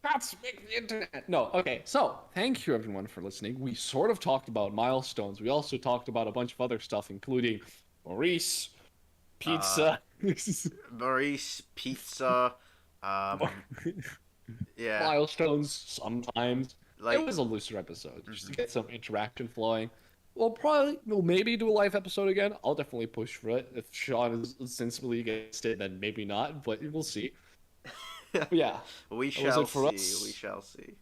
Cats make the internet. No, okay. So, thank you everyone for listening. We sort of talked about milestones. We also talked about a bunch of other stuff, including Maurice, pizza. Maurice, pizza, yeah, Milestones sometimes. like It was a looser episode, just to get some interaction flowing. We'll maybe do a live episode again. I'll definitely push for it. If Sean is sensibly against it, then maybe not, but we'll see. But yeah. we was shall it for see. us? We shall see.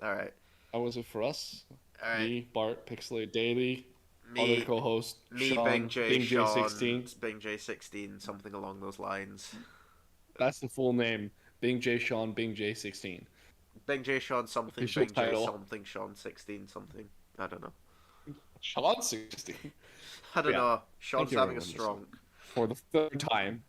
All right, How was it for us? all right. Me, Bart, Pixel Daily, Me, other co-host, me, Sean, Bing J, Sean, 16. Bing J16, something along those lines. That's the full name. Bing J Sean, Bing J16. Bing J, Sean, something, Official Bing J, title. something, Sean 16, something. I don't know. Sean 16. I don't Yeah. know. Sean's you, having a everyone, strong. for the third time.